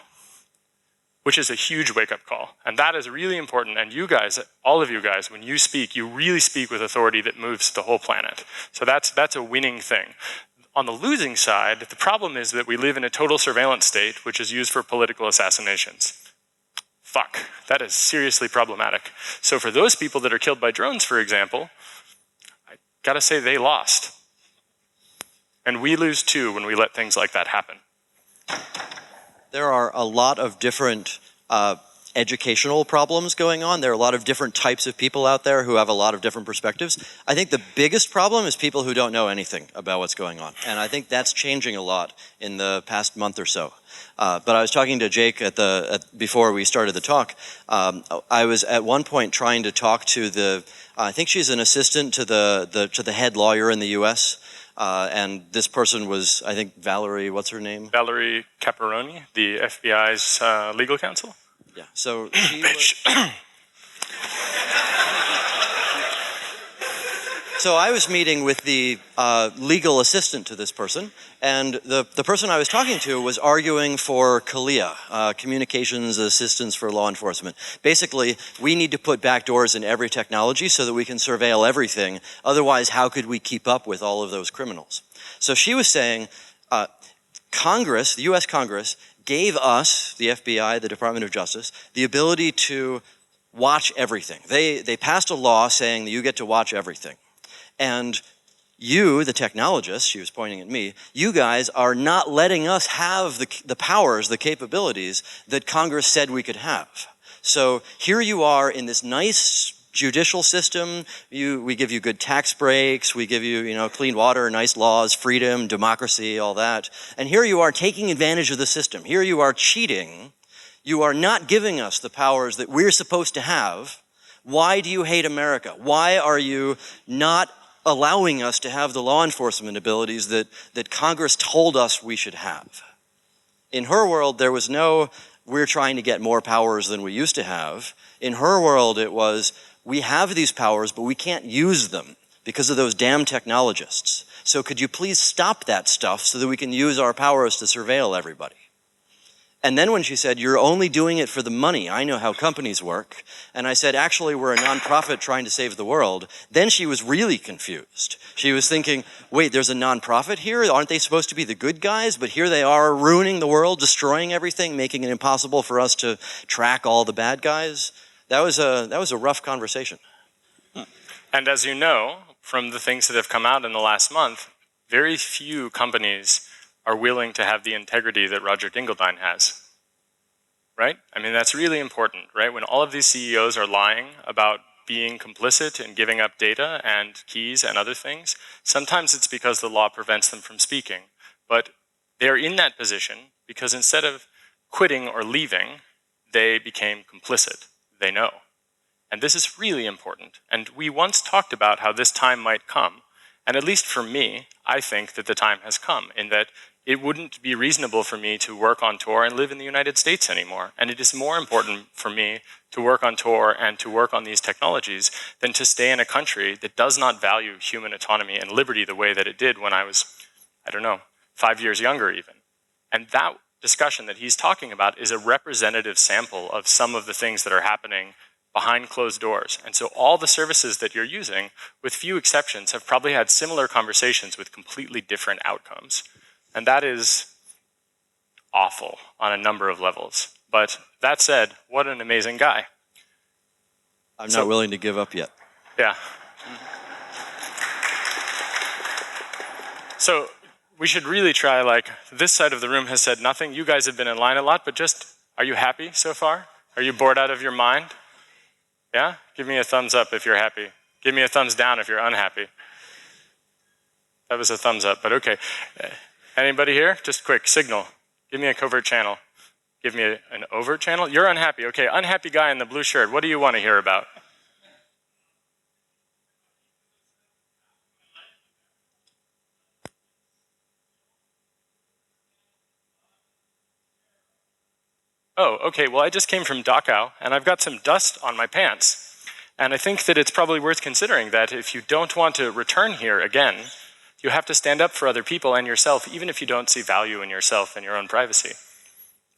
which is a huge wake-up call. And that is really important. And you guys, all of you guys, when you speak, you really speak with authority that moves the whole planet. So that's a winning thing. On the losing side, the problem is that we live in a total surveillance state, which is used for political assassinations. Fuck, that is seriously problematic. So for those people that are killed by drones, for example, I gotta say they lost. And we lose too when we let things like that happen. There are a lot of different educational problems going on. There are a lot of different types of people out there who have a lot of different perspectives. I think the biggest problem is people who don't know anything about what's going on. And I think that's changing a lot in the past month or so. But I was talking to Jake before we started the talk. I was at one point trying to talk to I think she's an assistant to the head lawyer in the U.S., and this person was, I think, Valerie, what's her name? Valerie Caparoni, the FBI's legal counsel. Yeah, so she So I was meeting with the legal assistant to this person, and the person I was talking to was arguing for CALIA, Communications Assistance for Law Enforcement. Basically, we need to put backdoors in every technology so that we can surveil everything. Otherwise, how could we keep up with all of those criminals? So she was saying, Congress, the US Congress, gave us, the FBI, the Department of Justice, the ability to watch everything. They passed a law saying that you get to watch everything. And you, the technologists, she was pointing at me, you guys are not letting us have the powers, the capabilities that Congress said we could have. So here you are in this nice judicial system. We give you good tax breaks, we give you, clean water, nice laws, freedom, democracy, all that. And here you are taking advantage of the system. Here you are cheating. You are not giving us the powers that we're supposed to have. Why do you hate America? Why are you not allowing us to have the law enforcement abilities that Congress told us we should have? In her world, there was no, we're trying to get more powers than we used to have. In her world, it was, we have these powers, but we can't use them because of those damn technologists. So could you please stop that stuff so that we can use our powers to surveil everybody? And then when she said, you're only doing it for the money, I know how companies work, and I said, actually, we're a nonprofit trying to save the world, then she was really confused. She was thinking, wait, there's a nonprofit here? Aren't they supposed to be the good guys? But here they are ruining the world, destroying everything, making it impossible for us to track all the bad guys. That was a rough conversation. And as you know, from the things that have come out in the last month, very few companies are willing to have the integrity that Roger Dingledine has, right? I mean, that's really important, right? When all of these CEOs are lying about being complicit in giving up data and keys and other things, sometimes it's because the law prevents them from speaking. But they're in that position because instead of quitting or leaving, they became complicit. They know. And this is really important. And we once talked about how this time might come. And at least for me, I think that the time has come in that it wouldn't be reasonable for me to work on tour and live in the United States anymore. And it is more important for me to work on tour and to work on these technologies than to stay in a country that does not value human autonomy and liberty the way that it did when I was, 5 years younger even. And that discussion that he's talking about is a representative sample of some of the things that are happening behind closed doors. And so all the services that you're using, with few exceptions, have probably had similar conversations with completely different outcomes. And that is awful on a number of levels. But that said, what an amazing guy. I'm not willing to give up yet. Yeah. So we should really try, this side of the room has said nothing. You guys have been in line a lot, but just, are you happy so far? Are you bored out of your mind? Yeah? Give me a thumbs up if you're happy. Give me a thumbs down if you're unhappy. That was a thumbs up, but okay. Anybody here? Just quick, signal. Give me a covert channel. Give me an overt channel. You're unhappy. Okay, unhappy guy in the blue shirt. What do you want to hear about? Oh, okay, well, I just came from Dachau, and I've got some dust on my pants. And I think that it's probably worth considering that if you don't want to return here again, you have to stand up for other people and yourself, even if you don't see value in yourself and your own privacy.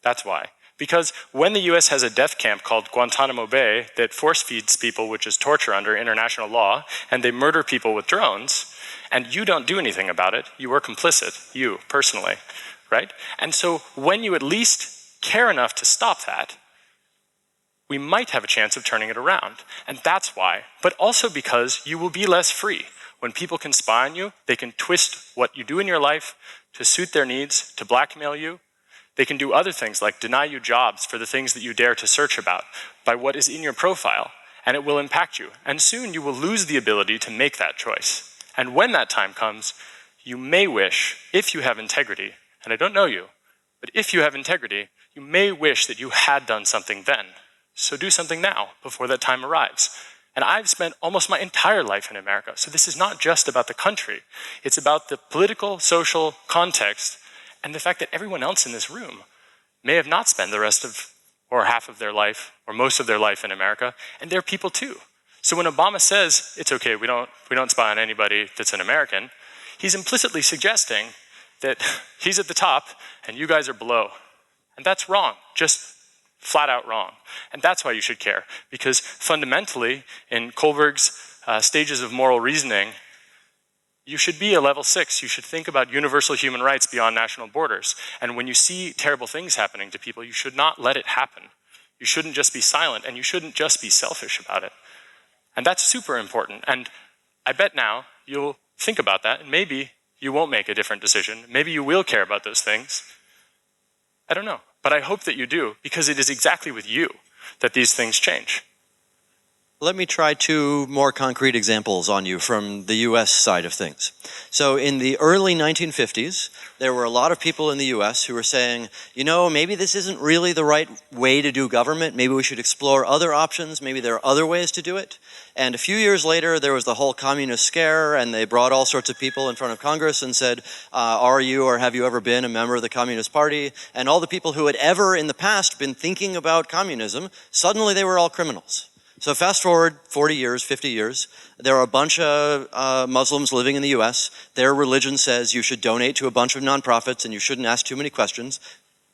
That's why. Because when the US has a death camp called Guantanamo Bay that force feeds people, which is torture under international law, and they murder people with drones, and you don't do anything about it, you are complicit, you, personally, right? And so when you at least care enough to stop that, we might have a chance of turning it around. And that's why. But also because you will be less free. When people can spy on you, they can twist what you do in your life to suit their needs, to blackmail you. They can do other things like deny you jobs for the things that you dare to search about by what is in your profile, and it will impact you. And soon you will lose the ability to make that choice. And when that time comes, you may wish, if you have integrity, and I don't know you, but if you have integrity, you may wish that you had done something then. So do something now, before that time arrives. And I've spent almost my entire life in America, so this is not just about the country. It's about the political, social context, and the fact that everyone else in this room may have not spent the rest of, or half of their life, or most of their life in America, and they're people too. So when Obama says, it's okay, we don't spy on anybody that's an American, he's implicitly suggesting that he's at the top and you guys are below. And that's wrong, just flat out wrong. And that's why you should care, because fundamentally, in Kohlberg's stages of moral reasoning, you should be a level 6. You should think about universal human rights beyond national borders. And when you see terrible things happening to people, you should not let it happen. You shouldn't just be silent, and you shouldn't just be selfish about it. And that's super important. And I bet now you'll think about that, and maybe you won't make a different decision. Maybe you will care about those things. I don't know. But I hope that you do, because it is exactly with you that these things change. Let me try two more concrete examples on you from the US side of things. So in the early 1950s, there were a lot of people in the US who were saying, you know, maybe this isn't really the right way to do government. Maybe we should explore other options. Maybe there are other ways to do it. And a few years later, there was the whole communist scare, and they brought all sorts of people in front of Congress and said, are you or have you ever been a member of the Communist Party? And all the people who had ever in the past been thinking about communism, suddenly they were all criminals. So fast forward 40 years, 50 years, there are a bunch of Muslims living in the US. Their religion says you should donate to a bunch of nonprofits and you shouldn't ask too many questions.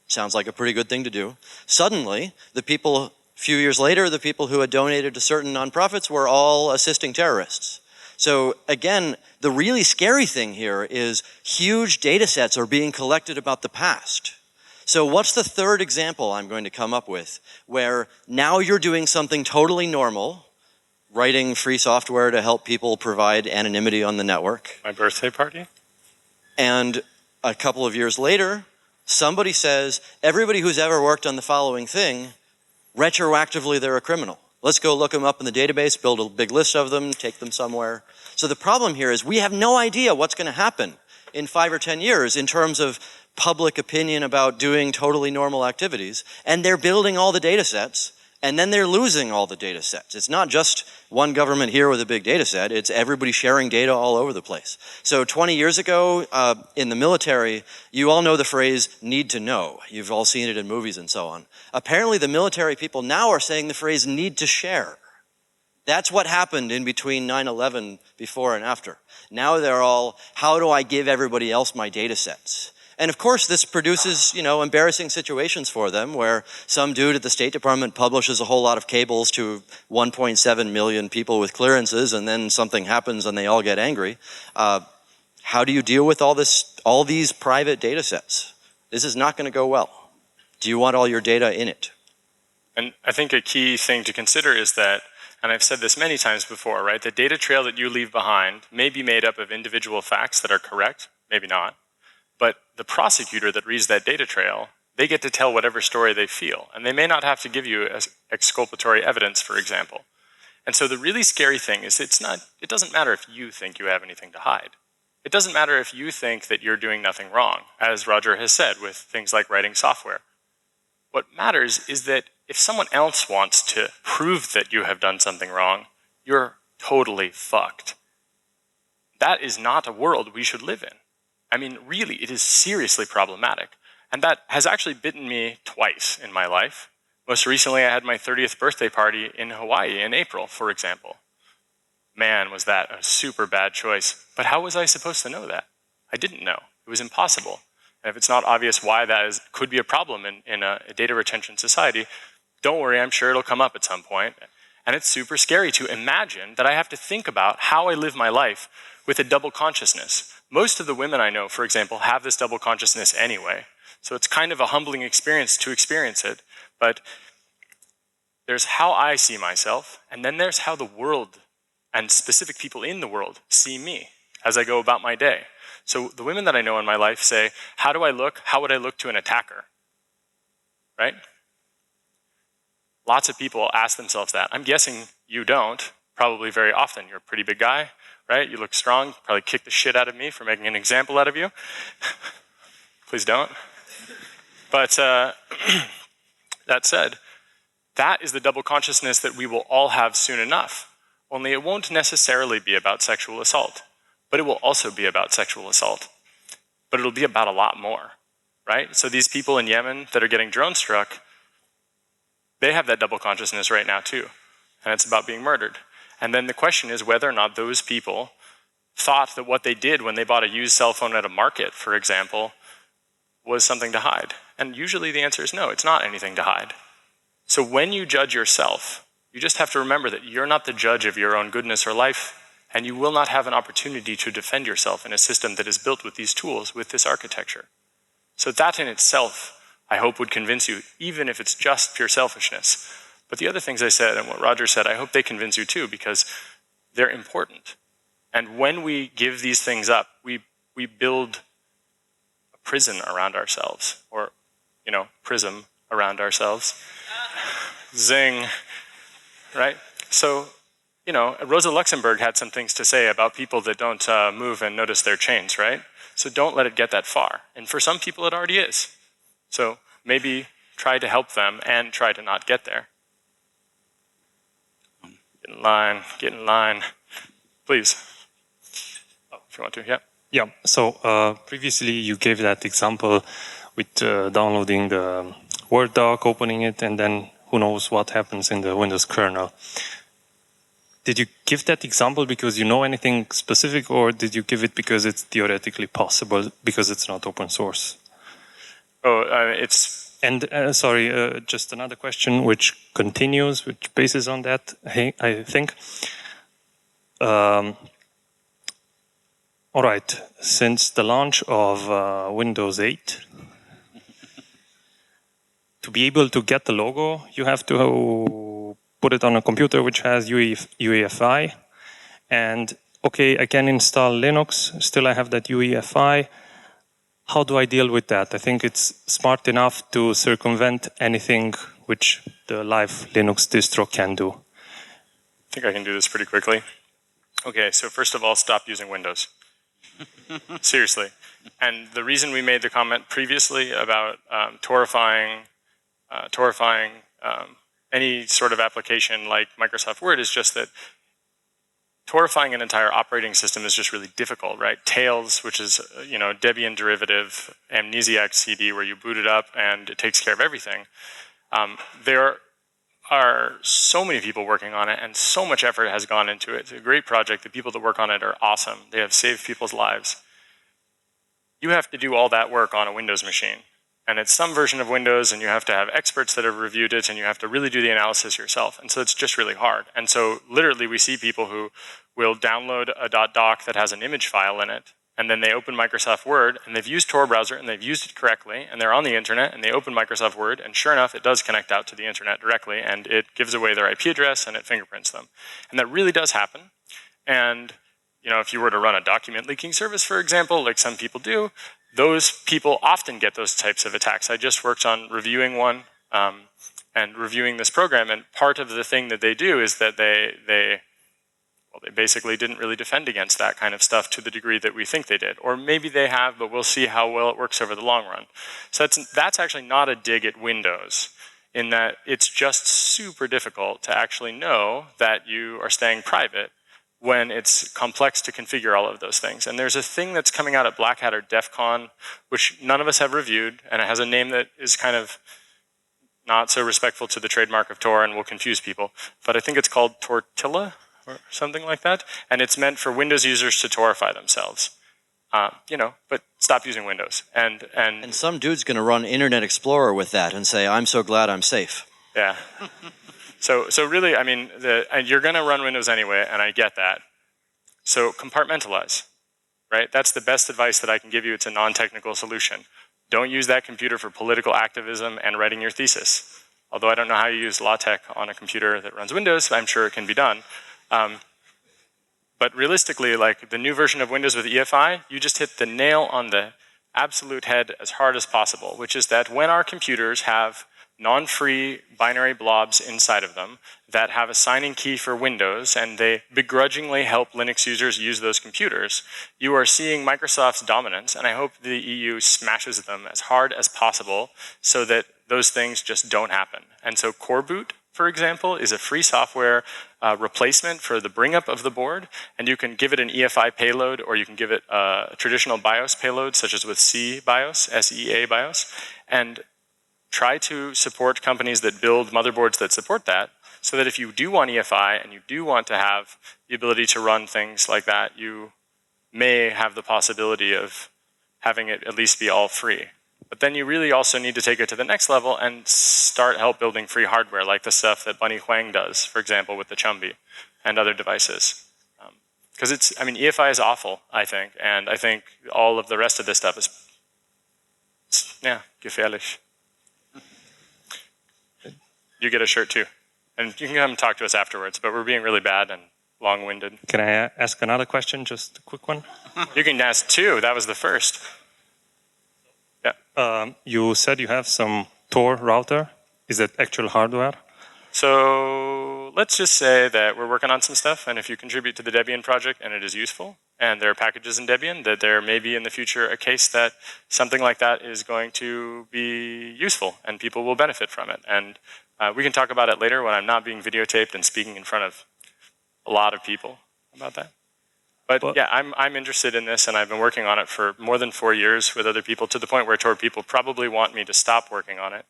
Sounds like a pretty good thing to do. Suddenly, a few years later, the people who had donated to certain nonprofits were all assisting terrorists. So again, the really scary thing here is huge data sets are being collected about the past. So what's the third example I'm going to come up with, where now you're doing something totally normal, writing free software to help people provide anonymity on the network. My birthday party? And a couple of years later, somebody says, everybody who's ever worked on the following thing, retroactively they're a criminal. Let's go look them up in the database, build a big list of them, take them somewhere. So the problem here is we have no idea what's going to happen in 5 or 10 years in terms of public opinion about doing totally normal activities, and they're building all the data sets, and then they're losing all the data sets. It's not just one government here with a big data set, it's everybody sharing data all over the place. So 20 years ago, in the military, you all know the phrase, need to know. You've all seen it in movies and so on. Apparently the military people now are saying the phrase, need to share. That's what happened in between 9/11, before and after. Now they're all, how do I give everybody else my data sets? And of course, this produces, embarrassing situations for them where some dude at the State Department publishes a whole lot of cables to 1.7 million people with clearances, and then something happens and they all get angry. How do you deal with all these private data sets? This is not going to go well. Do you want all your data in it? And I think a key thing to consider is that, and I've said this many times before, right? The data trail that you leave behind may be made up of individual facts that are correct, maybe not. But the prosecutor that reads that data trail, they get to tell whatever story they feel. And they may not have to give you exculpatory evidence, for example. And so the really scary thing is it doesn't matter if you think you have anything to hide. It doesn't matter if you think that you're doing nothing wrong, as Roger has said with things like writing software. What matters is that if someone else wants to prove that you have done something wrong, you're totally fucked. That is not a world we should live in. I mean, really, it is seriously problematic. And that has actually bitten me twice in my life. Most recently, I had my 30th birthday party in Hawaii in April, for example. Man, was that a super bad choice. But how was I supposed to know that? I didn't know. It was impossible. And if it's not obvious why that could be a problem in a data retention society, don't worry, I'm sure it'll come up at some point. And it's super scary to imagine that I have to think about how I live my life with a double consciousness. Most of the women I know, for example, have this double consciousness anyway. So it's kind of a humbling experience to experience it. But there's how I see myself, and then there's how the world and specific people in the world see me as I go about my day. So the women that I know in my life say, how do I look? How would I look to an attacker? right? Lots of people ask themselves that. I'm guessing you don't, probably very often. You're a pretty big guy, right? You look strong, probably kick the shit out of me for making an example out of you. Please don't. But that said, that is the double consciousness that we will all have soon enough. Only it won't necessarily be about sexual assault, but it will also be about sexual assault. But it'll be about a lot more, right? So these people in Yemen that are getting drone struck, they have that double consciousness right now too. And it's about being murdered. And then the question is whether or not those people thought that what they did when they bought a used cell phone at a market, for example, was something to hide. And usually the answer is no, it's not anything to hide. So when you judge yourself, you just have to remember that you're not the judge of your own goodness or life, and you will not have an opportunity to defend yourself in a system that is built with these tools, with this architecture. So that in itself, I hope would convince you, even if it's just pure selfishness. But the other things I said and what Roger said, I hope they convince you too, because they're important. And when we give these things up, we build a prison around ourselves, or, prism around ourselves. Zing, right? So, Rosa Luxemburg had some things to say about people that don't move and notice their chains, right? So don't let it get that far. And for some people, it already is. So maybe try to help them and try to not get there. Get in line. Please. Oh, if you want to, yeah. Yeah, so previously you gave that example with downloading the Word doc, opening it, and then who knows what happens in the Windows kernel. Did you give that example because you know anything specific, or did you give it because it's theoretically possible, because it's not open source? It's... And sorry, just another question which continues, which bases on that, I think. All right, since the launch of Windows 8, to be able to get the logo, you have to put it on a computer which has UEFI. And okay, I can install Linux, still I have that UEFI. How do I deal with that? I think it's smart enough to circumvent anything which the live Linux distro can do. I think I can do this pretty quickly. Okay, so first of all, stop using Windows. Seriously. And the reason we made the comment previously about torifying any sort of application like Microsoft Word is just that torifying an entire operating system is just really difficult, right? Tails, which is, Debian derivative, amnesiac CD, where you boot it up and it takes care of everything. There are so many people working on it, and so much effort has gone into it. It's a great project. The people that work on it are awesome. They have saved people's lives. You have to do all that work on a Windows machine. And it's some version of Windows, and you have to have experts that have reviewed it, and you have to really do the analysis yourself. And so it's just really hard. And so literally we see people who will download a .doc that has an image file in it, and then they open Microsoft Word, and they've used Tor browser, and they've used it correctly, and they're on the internet, and they open Microsoft Word, and sure enough, it does connect out to the internet directly, and it gives away their IP address, and it fingerprints them. And that really does happen. And if you were to run a document leaking service, for example, like some people do, those people often get those types of attacks. I just worked on reviewing one and reviewing this program, and part of the thing that they do is that they basically didn't really defend against that kind of stuff to the degree that we think they did. Or maybe they have, but we'll see how well it works over the long run. So that's actually not a dig at Windows, in that it's just super difficult to actually know that you are staying private when it's complex to configure all of those things. And there's a thing that's coming out at Black Hat or DEF CON, which none of us have reviewed, and it has a name that is kind of not so respectful to the trademark of Tor and will confuse people. But I think it's called Tortilla or something like that. And it's meant for Windows users to torify themselves. But stop using Windows. And some dude's going to run Internet Explorer with that and say, I'm so glad I'm safe. Yeah. So really, and you're going to run Windows anyway, and I get that. So compartmentalize, right? That's the best advice that I can give you. It's a non-technical solution. Don't use that computer for political activism and writing your thesis. Although I don't know how you use LaTeX on a computer that runs Windows, I'm sure it can be done. But realistically, like the new version of Windows with EFI, you just hit the nail on the absolute head as hard as possible, which is that when our computers have non-free binary blobs inside of them that have a signing key for Windows, and they begrudgingly help Linux users use those computers, you are seeing Microsoft's dominance, and I hope the EU smashes them as hard as possible so that those things just don't happen. And so Core Boot, for example, is a free software replacement for the bring up of the board, and you can give it an EFI payload, or you can give it a traditional BIOS payload, such as with C BIOS, SEA BIOS, and try to support companies that build motherboards that support that, so that if you do want EFI and you do want to have the ability to run things like that, you may have the possibility of having it at least be all free. But then you really also need to take it to the next level and start help building free hardware, like the stuff that Bunny Huang does, for example, with the Chumby and other devices. Because EFI is awful, I think, and I think all of the rest of this stuff is, yeah, gefährlich. You get a shirt too. And you can come talk to us afterwards, but we're being really bad and long-winded. Can I ask another question, just a quick one? You can ask two, that was the first. Yeah. You said you have some Tor router. Is that actual hardware? So let's just say that we're working on some stuff, and if you contribute to the Debian project and it is useful, and there are packages in Debian, that there may be in the future a case that something like that is going to be useful and people will benefit from it. And we can talk about it later when I'm not being videotaped and speaking in front of a lot of people about that. But yeah, I'm interested in this, and I've been working on it for more than 4 years with other people, to the point where Tor people probably want me to stop working on it.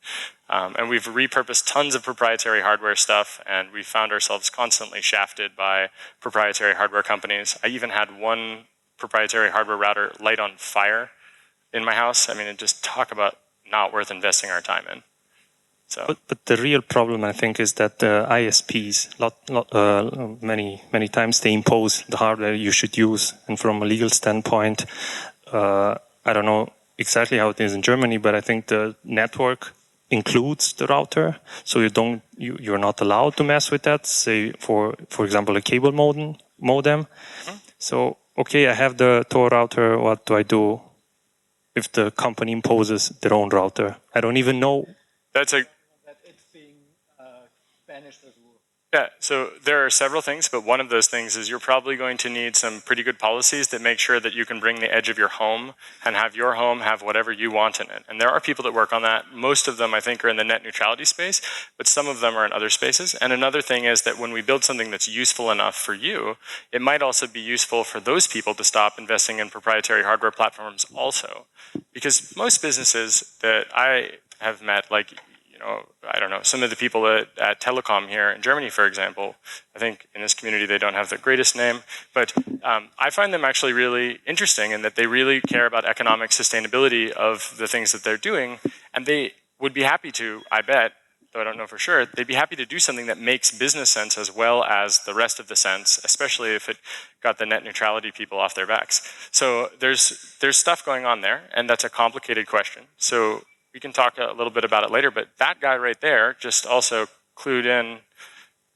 And we've repurposed tons of proprietary hardware stuff, and we found ourselves constantly shafted by proprietary hardware companies. I even had one proprietary hardware router light on fire in my house. I mean, just talk about not worth investing our time in. So. But the real problem, I think, is that the ISPs, many times they impose the hardware you should use. And from a legal standpoint, I don't know exactly how it is in Germany, but I think the network includes the router, so you're not allowed to mess with that. Say for example, a cable modem. Mm-hmm. So okay, I have the Tor router. What do I do if the company imposes their own router? I don't even know. Yeah, so there are several things, but one of those things is you're probably going to need some pretty good policies that make sure that you can bring the edge of your home and have your home have whatever you want in it. And there are people that work on that. Most of them, I think, are in the net neutrality space, but some of them are in other spaces. And another thing is that when we build something that's useful enough for you, it might also be useful for those people to stop investing in proprietary hardware platforms also. Because most businesses that I have met, like, I don't know, some of the people at Telekom here in Germany, for example, I think in this community they don't have the greatest name, but I find them actually really interesting in that they really care about economic sustainability of the things that they're doing, and they would be happy to, I bet, though I don't know for sure, they'd be happy to do something that makes business sense as well as the rest of the sense, especially if it got the net neutrality people off their backs. So there's stuff going on there, and that's a complicated question. So we can talk a little bit about it later, but that guy right there just also clued in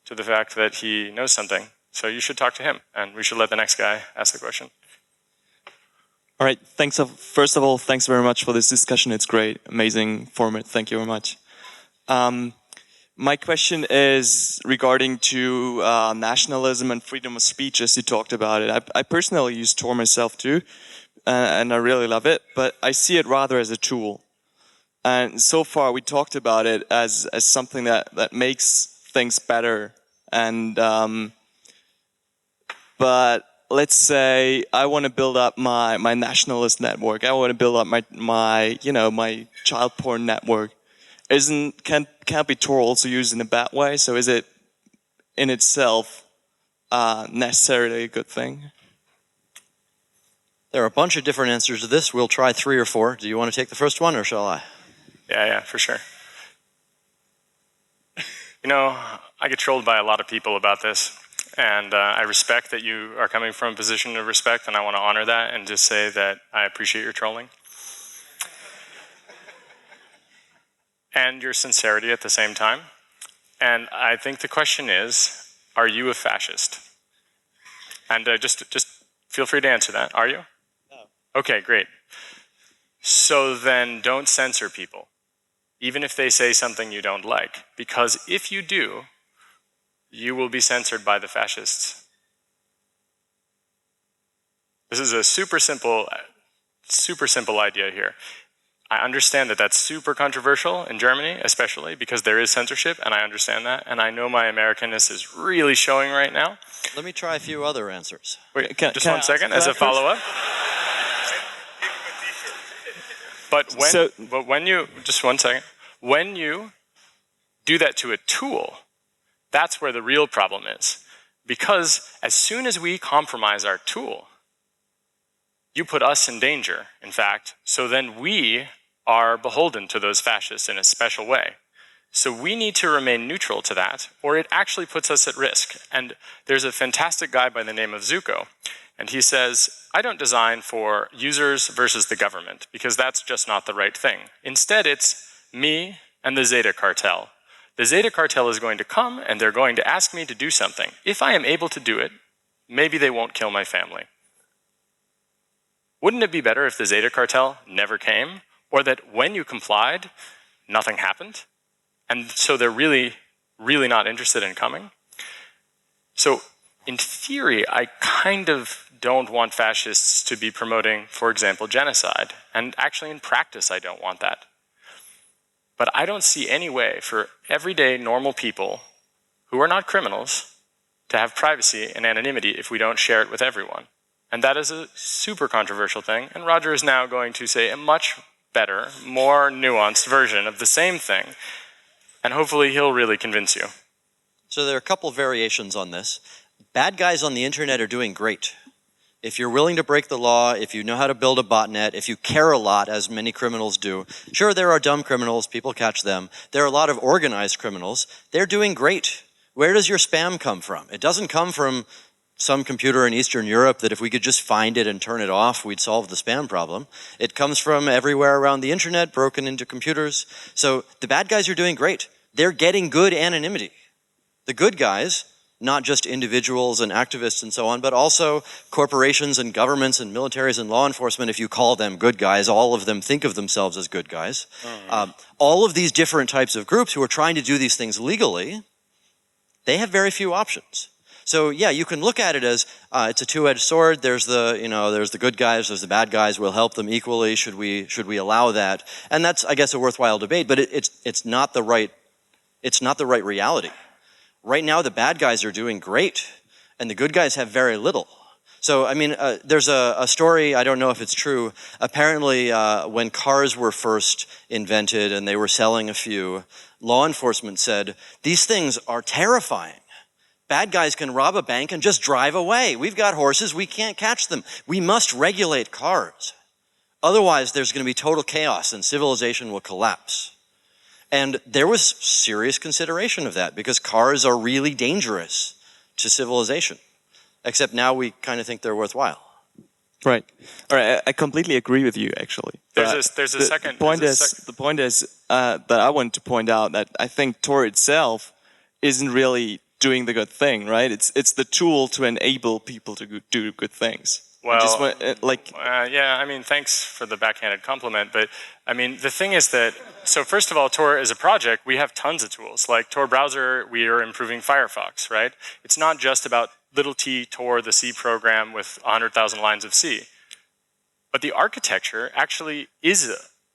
to the fact that he knows something. So you should talk to him, and we should let the next guy ask the question. All right, first of all, thanks very much for this discussion. It's great, amazing format. Thank you very much. My question is regarding to nationalism and freedom of speech, as you talked about it. I personally use Tor myself too, and I really love it, but I see it rather as a tool. And so far, we talked about it as something that makes things better. And but let's say I want to build up my nationalist network. I want to build up my child porn network. Can't be Tor also used in a bad way? So is it in itself necessarily a good thing? There are a bunch of different answers to this. We'll try 3 or 4. Do you want to take the first one, or shall I? Yeah, for sure. I get trolled by a lot of people about this, and I respect that you are coming from a position of respect, and I want to honor that and just say that I appreciate your trolling. And your sincerity at the same time. And I think the question is, are you a fascist? And just feel free to answer that. Are you? No. Okay, great. So then don't censor people. even if they say something you don't like. Because if you do, you will be censored by the fascists. This is a super simple idea here. I understand that that's super controversial in Germany, especially because there is censorship, and I understand that, and I know my Americanness is really showing right now. Let me try a few other answers. Wait, just one second, as a follow-up. But when you, just one second, when you do that to a tool, that's where the real problem is. Because as soon as we compromise our tool, you put us in danger, in fact, so then we are beholden to those fascists in a special way. So we need to remain neutral to that, or it actually puts us at risk. And there's a fantastic guy by the name of Zuko, and he says, I don't design for users versus the government, because that's just not the right thing. Instead, it's me and the Zeta Cartel. The Zeta Cartel is going to come, and they're going to ask me to do something. If I am able to do it, maybe they won't kill my family. Wouldn't it be better if the Zeta Cartel never came? Or that when you complied, nothing happened? And so they're really, really not interested in coming? So in theory, I kind of don't want fascists to be promoting, for example, genocide. And actually in practice, I don't want that. But I don't see any way for everyday normal people who are not criminals to have privacy and anonymity if we don't share it with everyone. And that is a super controversial thing. And Roger is now going to say a much better, more nuanced version of the same thing. And hopefully he'll really convince you. So there are a couple variations on this. Bad guys on the internet are doing great. If you're willing to break the law, if you know how to build a botnet, if you care a lot, as many criminals do. Sure, there are dumb criminals, people catch them. There are a lot of organized criminals. They're doing great. Where does your spam come from? It doesn't come from some computer in Eastern Europe that if we could just find it and turn it off, we'd solve the spam problem. It comes from everywhere around the internet, broken into computers. So the bad guys are doing great. They're getting good anonymity. The good guys, not just individuals and activists and so on, but also corporations and governments and militaries and law enforcement, if you call them good guys, all of them think of themselves as good guys. All of these different types of groups who are trying to do these things legally, they have very few options. So yeah, you can look at it as it's a two-edged sword. There's there's the good guys, there's the bad guys. We'll help them equally. Should we allow that? And that's, I guess, a worthwhile debate. But it's not the right reality. Right now, the bad guys are doing great, and the good guys have very little. So I mean, there's a story. I don't know if it's true. Apparently, when cars were first invented and they were selling a few, law enforcement said these things are terrifying. Bad guys can rob a bank and just drive away. We've got horses, we can't catch them. We must regulate cars. Otherwise, there's going to be total chaos and civilization will collapse. And there was serious consideration of that because cars are really dangerous to civilization. Except now we kind of think they're worthwhile. Right. All right. I completely agree with you, actually. The point is that I want to point out that I think Tor itself isn't really doing the good thing, right? It's the tool to enable people to do good things. Well, yeah, I mean, thanks for the backhanded compliment, but I mean, the thing is that, so first of all, Tor is a project, we have tons of tools. Like Tor browser, we are improving Firefox, right? It's not just about little t Tor, the C program with 100,000 lines of C. But the architecture actually is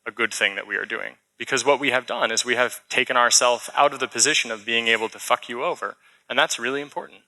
a good thing that we are doing. Because what we have done is we have taken ourselves out of the position of being able to fuck you over. And that's really important.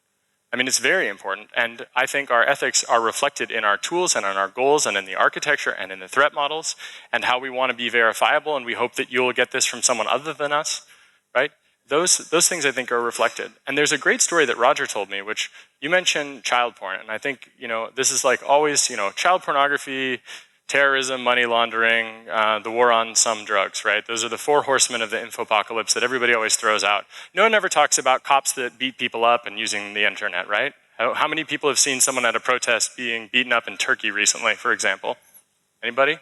I mean, it's very important. And I think our ethics are reflected in our tools and in our goals and in the architecture and in the threat models and how we want to be verifiable. And we hope that you'll get this from someone other than us, right? Those things I think are reflected. And there's a great story that Roger told me, which you mentioned child porn. And I think, this is like always, child pornography, terrorism, money laundering, the war on some drugs, right? Those are the four horsemen of the infopocalypse that everybody always throws out. No one ever talks about cops that beat people up and using the internet, right? How many people have seen someone at a protest being beaten up in Turkey recently, for example? Anybody?